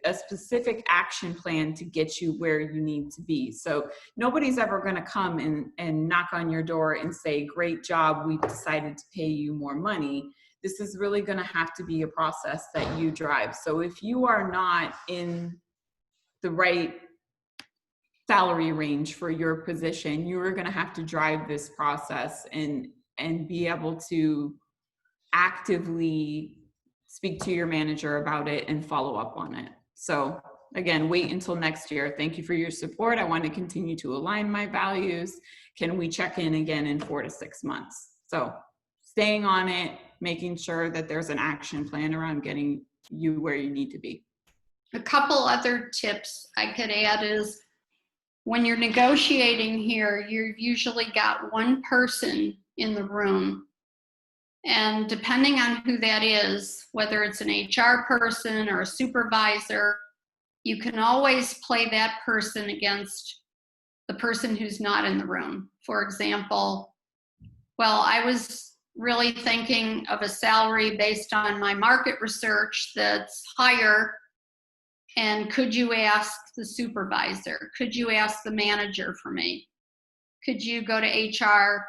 a specific action plan to get you where you need to be. So nobody's ever going to come and knock on your door and say, great job, we've decided to pay you more money. This is really going to have to be a process that you drive. So if you are not in the right salary range for your position, you are going to have to drive this process and be able to actively speak to your manager about it and follow up on it. So again, wait until next year. Thank you for your support. I want to continue to align my values. Can we check in again in 4 to 6 months? So staying on it, making sure that there's an action plan around getting you where you need to be. A couple other tips I could add is, when you're negotiating here, you've usually got one person in the room. And depending on who that is, whether it's an HR person or a supervisor, you can always play that person against the person who's not in the room. For example, well, I was really thinking of a salary based on my market research that's higher, and could you ask the supervisor? Could you ask the manager for me? Could you go to HR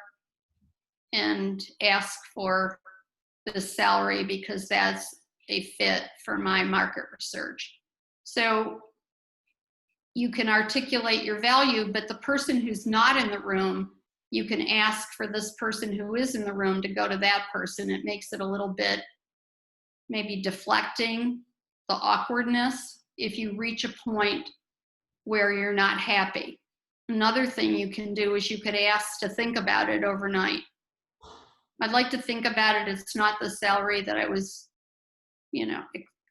and ask for the salary because that's a fit for my market research? So you can articulate your value, but the person who's not in the room, you can ask for this person who is in the room to go to that person. It makes it a little bit maybe deflecting the awkwardness if you reach a point where you're not happy. Another thing you can do is you could ask to think about it overnight. I'd like to think about it. It's not the salary that I was,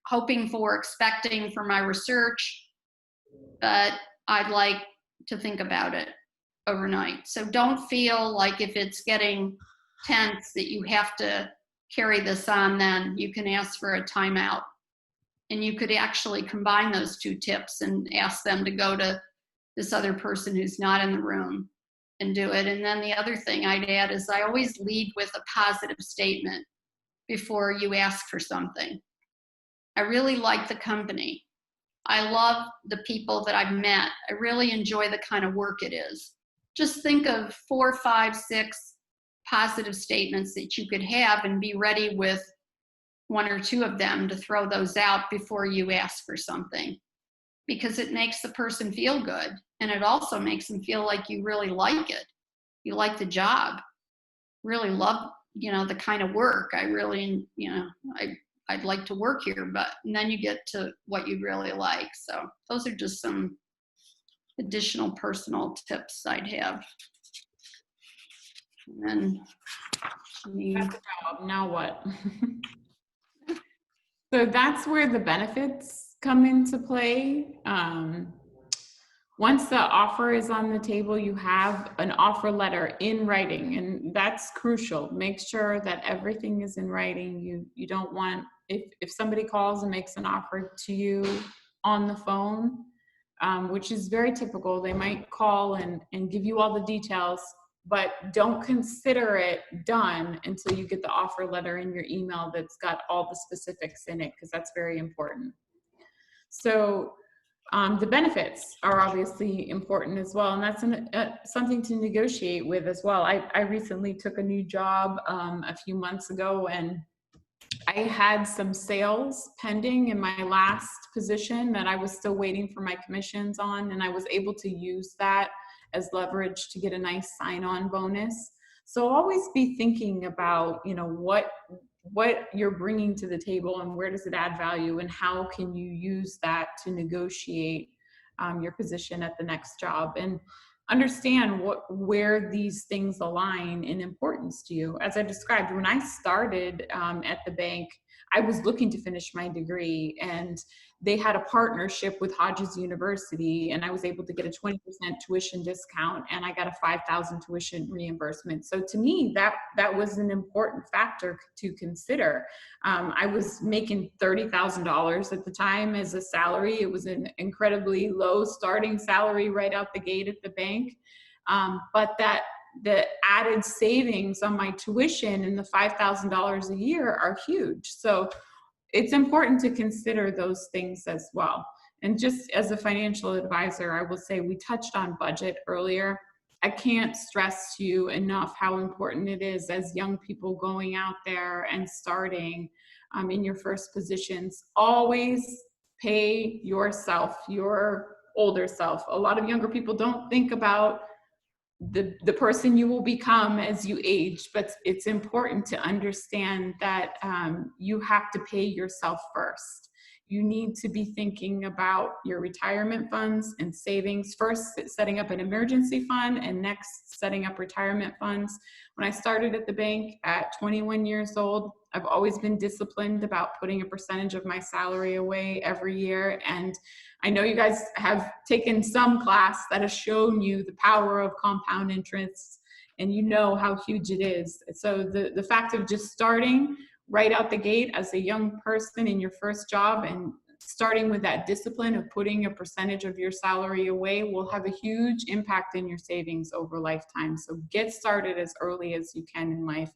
hoping for, expecting for my research, but I'd like to think about it overnight. So don't feel like if it's getting tense that you have to carry this on. Then you can ask for a timeout. And you could actually combine those two tips and ask them to go to this other person who's not in the room and do it. And then the other thing I'd add is I always lead with a positive statement before you ask for something. I really like the company. I love the people that I've met. I really enjoy the kind of work it is. Just think of 4, 5, 6 positive statements that you could have and be ready with 1 or 2 of them to throw those out before you ask for something, because it makes the person feel good. And it also makes them feel like you really like it. You like the job, really love, the kind of work. I really, I'd like to work here, and then you get to what you really like. So those are just some additional personal tips I'd have. And then, That's the job. Now what? So that's where the benefits come into play. Once the offer is on the table, you have an offer letter in writing, and that's crucial. Make sure that everything is in writing. You don't want, if somebody calls and makes an offer to you on the phone, which is very typical, they might call and give you all the details, but don't consider it done until you get the offer letter in your email that's got all the specifics in it, because that's very important. So the benefits are obviously important as well, and that's something to negotiate with as well. I recently took a new job a few months ago, and I had some sales pending in my last position that I was still waiting for my commissions on, and I was able to use that as leverage to get a nice sign-on bonus. So always be thinking about, what you're bringing to the table and where does it add value, and how can you use that to negotiate your position at the next job, and understand where these things align in importance to you. As I described, when I started at the bank, I was looking to finish my degree, and they had a partnership with Hodges University, and I was able to get a 20% tuition discount, and I got a $5,000 tuition reimbursement. So to me, that was an important factor to consider. I was making $30,000 at the time as a salary. It was an incredibly low starting salary right out the gate at the bank. But the added savings on my tuition and the $5,000 a year are huge. So it's important to consider those things as well. And just as a financial advisor, I will say we touched on budget earlier. I can't stress to you enough how important it is as young people going out there and starting in your first positions. Always pay yourself, your older self. A lot of younger people don't think about the person you will become as you age, but it's important to understand that you have to pay yourself first. You need to be thinking about your retirement funds and savings. First, setting up an emergency fund, and next, setting up retirement funds. When I started at the bank at 21 years old, I've always been disciplined about putting a percentage of my salary away every year. And I know you guys have taken some class that has shown you the power of compound interest, and you know how huge it is. So the fact of just starting right out the gate as a young person in your first job and starting with that discipline of putting a percentage of your salary away will have a huge impact in your savings over lifetime. So get started as early as you can in life.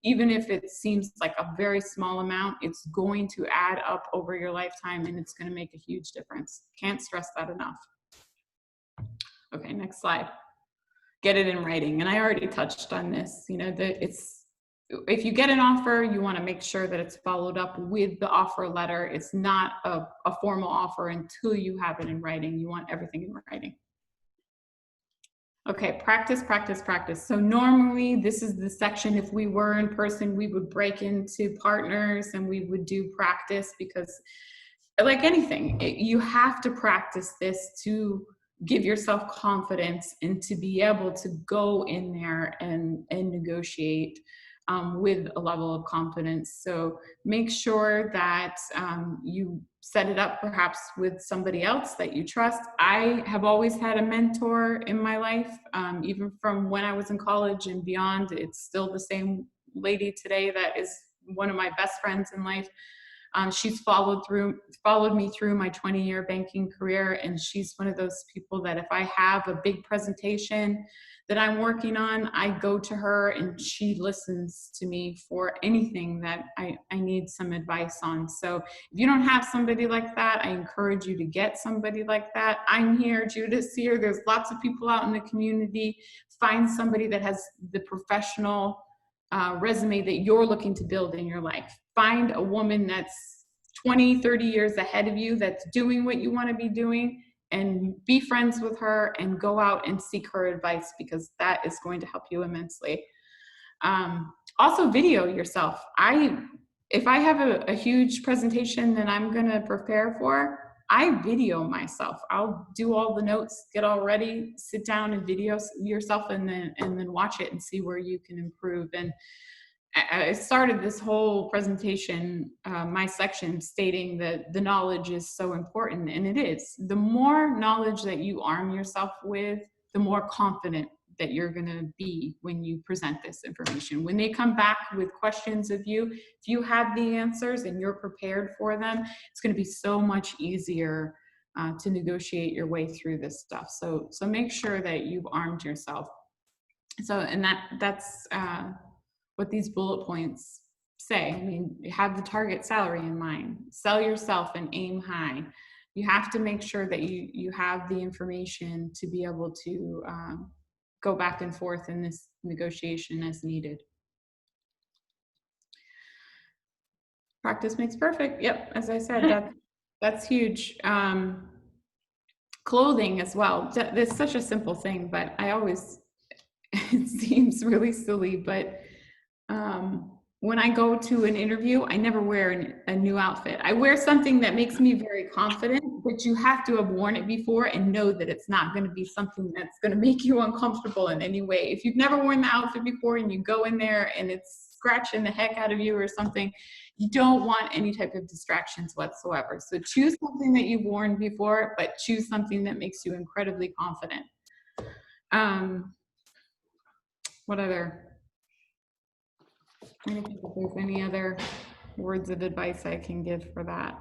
Even if it seems like a very small amount, it's going to add up over your lifetime, and it's going to make a huge difference. Can't stress that enough. Okay, next slide. Get it in writing. And I already touched on this. You know, if you get an offer, you want to make sure that it's followed up with the offer letter. It's not a formal offer until you have it in writing. You want everything in writing. Okay, practice, practice, practice. So normally this is the section, if we were in person, we would break into partners and we would do practice, because like anything, you have to practice this to give yourself confidence and to be able to go in there and negotiate with a level of confidence. So make sure that you set it up perhaps with somebody else that you trust. I have always had a mentor in my life, even from when I was in college and beyond. It's still the same lady today that is one of my best friends in life. She's followed me through my 20-year banking career, and she's one of those people that if I have a big presentation that I'm working on, I go to her and she listens to me for anything that I need some advice on. So if you don't have somebody like that, I encourage you to get somebody like that. I'm here, Judith's here. There's lots of people out in the community. Find somebody that has the professional resume that you're looking to build in your life. Find a woman that's 20, 30 years ahead of you that's doing what you want to be doing, and be friends with her and go out and seek her advice, because that is going to help you immensely. Also video yourself. If I have a huge presentation that I'm going to prepare for, I video myself. I'll do all the notes, get all ready, sit down and video yourself, and then watch it and see where you can improve. And I started this whole presentation, my section, stating that the knowledge is so important, and it is. The more knowledge that you arm yourself with, the more confident that you're going to be when you present this information. When they come back with questions of you, if you have the answers and you're prepared for them, it's going to be so much easier to negotiate your way through this stuff. So make sure that you've armed yourself. So, and that's what these bullet points say. I mean, have the target salary in mind, sell yourself and aim high. You have to make sure that you have the information to be able to go back and forth in this negotiation as needed. Practice makes perfect. Yep, as I said, that's huge. Clothing as well. It's such a simple thing, but it seems really silly, but when I go to an interview, I never wear a new outfit. I wear something that makes me very confident, but you have to have worn it before and know that it's not going to be something that's going to make you uncomfortable in any way. If you've never worn the outfit before and you go in there and it's scratching the heck out of you or something. You don't want any type of distractions whatsoever. So choose something that you've worn before, but choose something that makes you incredibly confident. What other? I'm trying to think if there's any other words of advice I can give for that.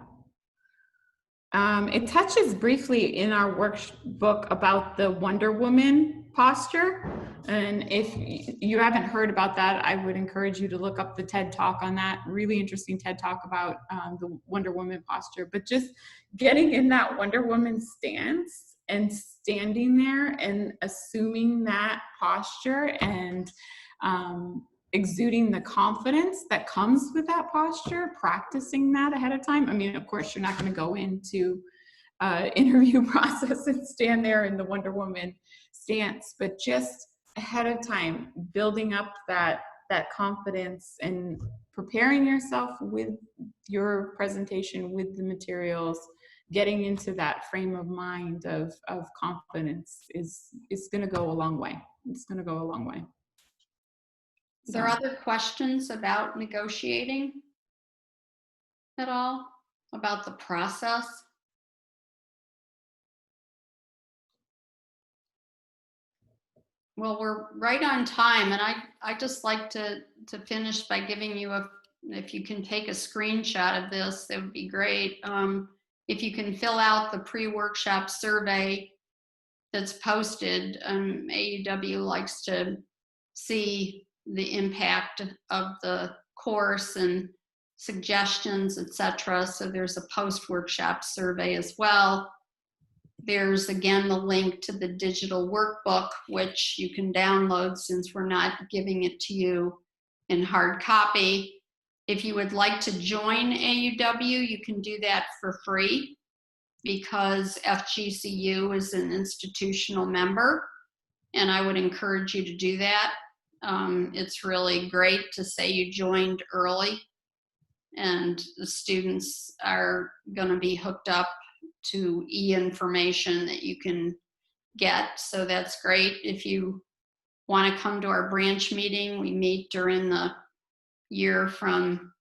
It touches briefly in our workbook about the Wonder Woman posture. And if you haven't heard about that, I would encourage you to look up the TED Talk on that. Really interesting TED Talk about the Wonder Woman posture. But just getting in that Wonder Woman stance and standing there and assuming that posture and exuding the confidence that comes with that posture, practicing that ahead of time. I mean, of course, you're not going to go into interview process and stand there in the Wonder Woman stance, but just ahead of time, building up that confidence and preparing yourself with your presentation, with the materials, getting into that frame of mind of confidence is going to go a long way. It's going to go a long way. Is there other questions about negotiating at all? About the process? Well, we're right on time, and I just like to finish by giving you if you can take a screenshot of this, that would be great. If you can fill out the pre-workshop survey that's posted, AAUW likes to see the impact of the course and suggestions, etc. So there's a post-workshop survey as well. There's again the link to the digital workbook, which you can download since we're not giving it to you in hard copy. If you would like to join AAUW, you can do that for free because FGCU is an institutional member, and I would encourage you to do that. It's really great to say you joined early, and the students are going to be hooked up to e-information that you can get. So that's great. If you want to come to our branch meeting, we meet during the year from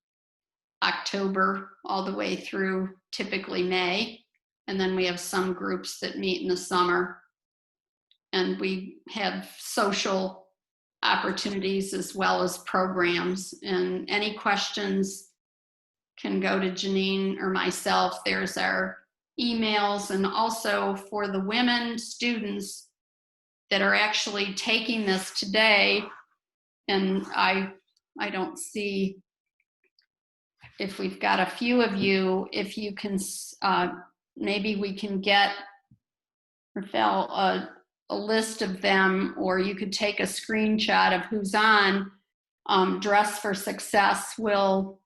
October all the way through typically May. And then we have some groups that meet in the summer. And we have social opportunities as well as programs. And any questions can go to Janine or myself. There's our emails. And also for the women students that are actually taking this today, and I don't see if we've got a few of you, if you can, maybe we can get, Rafael, a list of them, or you could take a screenshot of who's on. Dress for Success will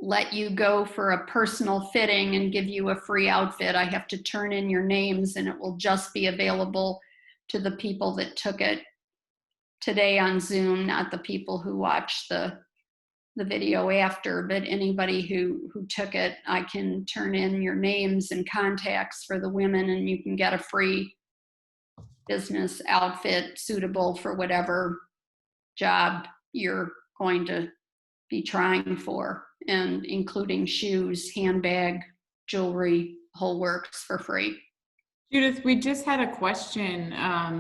let you go for a personal fitting and give you a free outfit. I have to turn in your names, and it will just be available to the people that took it today on Zoom, not the people who watched the video after, but anybody who took it. I can turn in your names and contacts for the women, and you can get a free business outfit suitable for whatever job you're going to be trying for, and including shoes, handbag, jewelry, whole works for free. Judith, we just had a question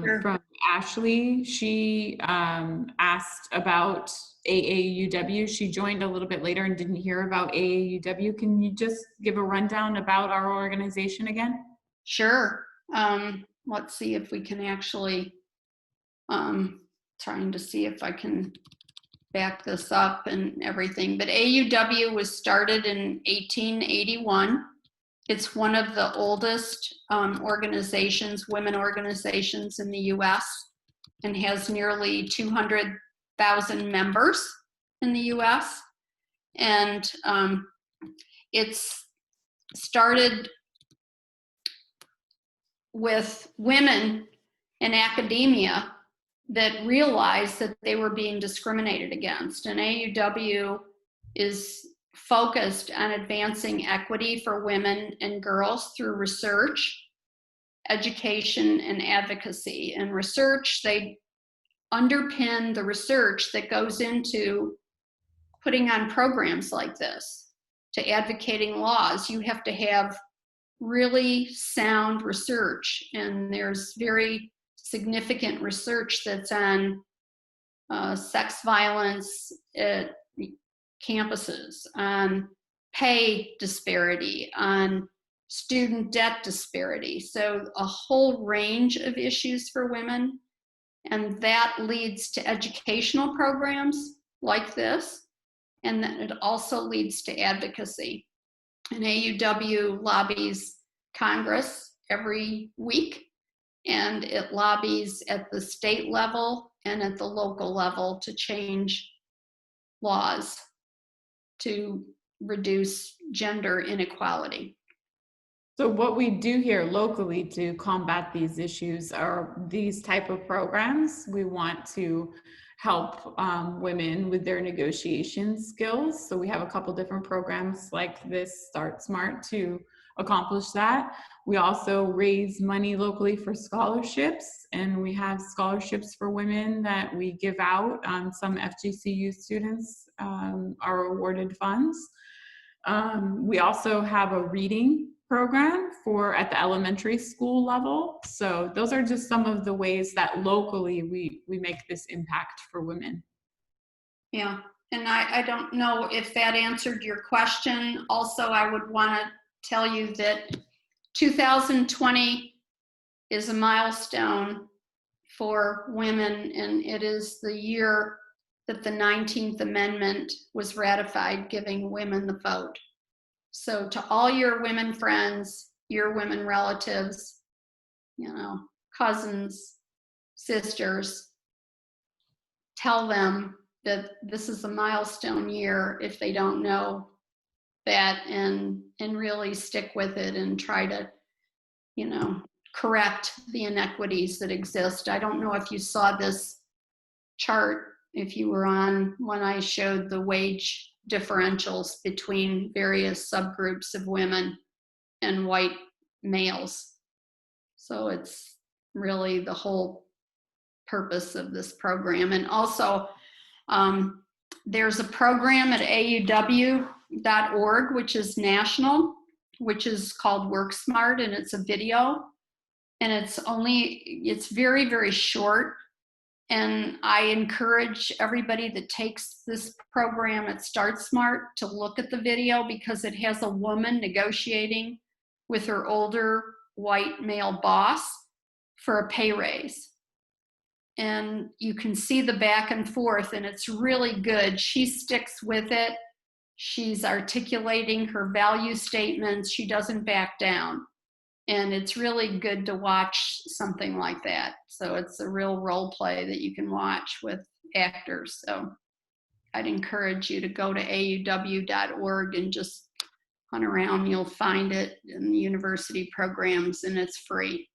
Sure. from Ashley. She asked about AAUW. She joined a little bit later and didn't hear about AAUW. Can you just give a rundown about our organization again? Sure. Let's see if we can actually, trying to see if I can back this up and everything. But AAUW was started in 1881. It's one of the oldest organizations, women organizations in the US, and has nearly 200,000 members in the US. And it's started with women in academia that realized that they were being discriminated against. And AAUW is focused on advancing equity for women and girls through research, education, and advocacy. And research, they underpin the research that goes into putting on programs like this, to advocating laws. You have to have really sound research, and there's very significant research that's on sex violence at campuses, on pay disparity, on student debt disparity. So a whole range of issues for women. And that leads to educational programs like this. And then it also leads to advocacy. And AAUW lobbies Congress every week, and it lobbies at the state level and at the local level to change laws to reduce gender inequality. So what we do here locally to combat these issues are these type of programs. We want to help women with their negotiation skills. So we have a couple different programs like this Start Smart to accomplish that. We also raise money locally for scholarships, and we have scholarships for women that we give out. Some FGCU students are awarded funds. We also have a reading program for at the elementary school level. So those are just some of the ways that locally we make this impact for women. Yeah, and I don't know if that answered your question. Also, I would want to tell you that 2020 is a milestone for women, and it is the year that the 19th Amendment was ratified, giving women the vote. So to all your women friends, your women relatives, you know, cousins, sisters, tell them that this is a milestone year if they don't know that, and really stick with it and try to, you know, correct the inequities that exist. I don't know if you saw this chart, if you were on when I showed the wage differentials between various subgroups of women and white males. So it's really the whole purpose of this program. And also, there's a program at AAUW.org, which is national, which is called Work Smart, and it's a video. And it's very, very short. And I encourage everybody that takes this program at Start Smart to look at the video, because it has a woman negotiating with her older white male boss for a pay raise. And you can see the back and forth, and it's really good. She sticks with it. She's articulating her value statements. She doesn't back down. And it's really good to watch something like that. So it's a real role play that you can watch with actors. So I'd encourage you to go to AAUW.org and just hunt around. You'll find it in the university programs, and it's free.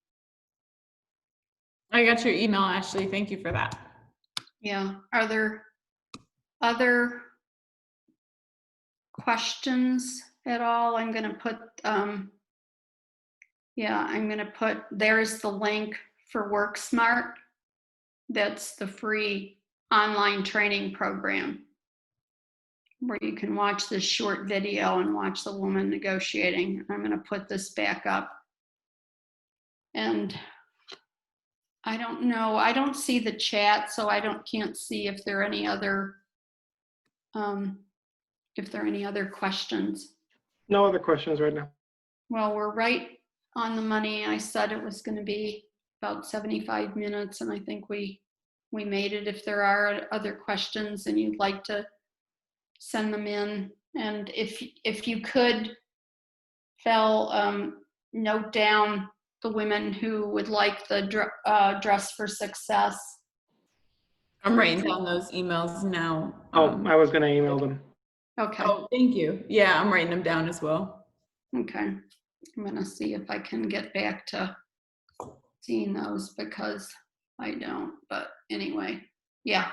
I got your email, Ashley. Thank you for that. Yeah. Are there other questions at all? I'm going to put, there's the link for Work Smart. That's the free online training program where you can watch this short video and watch the woman negotiating. I'm going to put this back up. And I don't know, I don't see the chat, so can't see if there are any other questions. No other questions right now. Well, we're right on the money. I said it was going to be about 75 minutes, and I think we made it. If there are other questions and you'd like to send them in, and if you could, Phil, note down the women who would like the Dress for Success. I'm writing down those emails now. Oh, I was going to email them. Okay. Oh, thank you. Yeah, I'm writing them down as well. Okay. I'm going to see if I can get back to seeing those, because I don't. But anyway, yeah.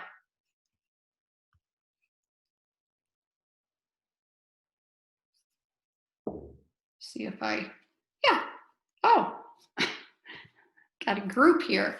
See if yeah. Oh, got a group here.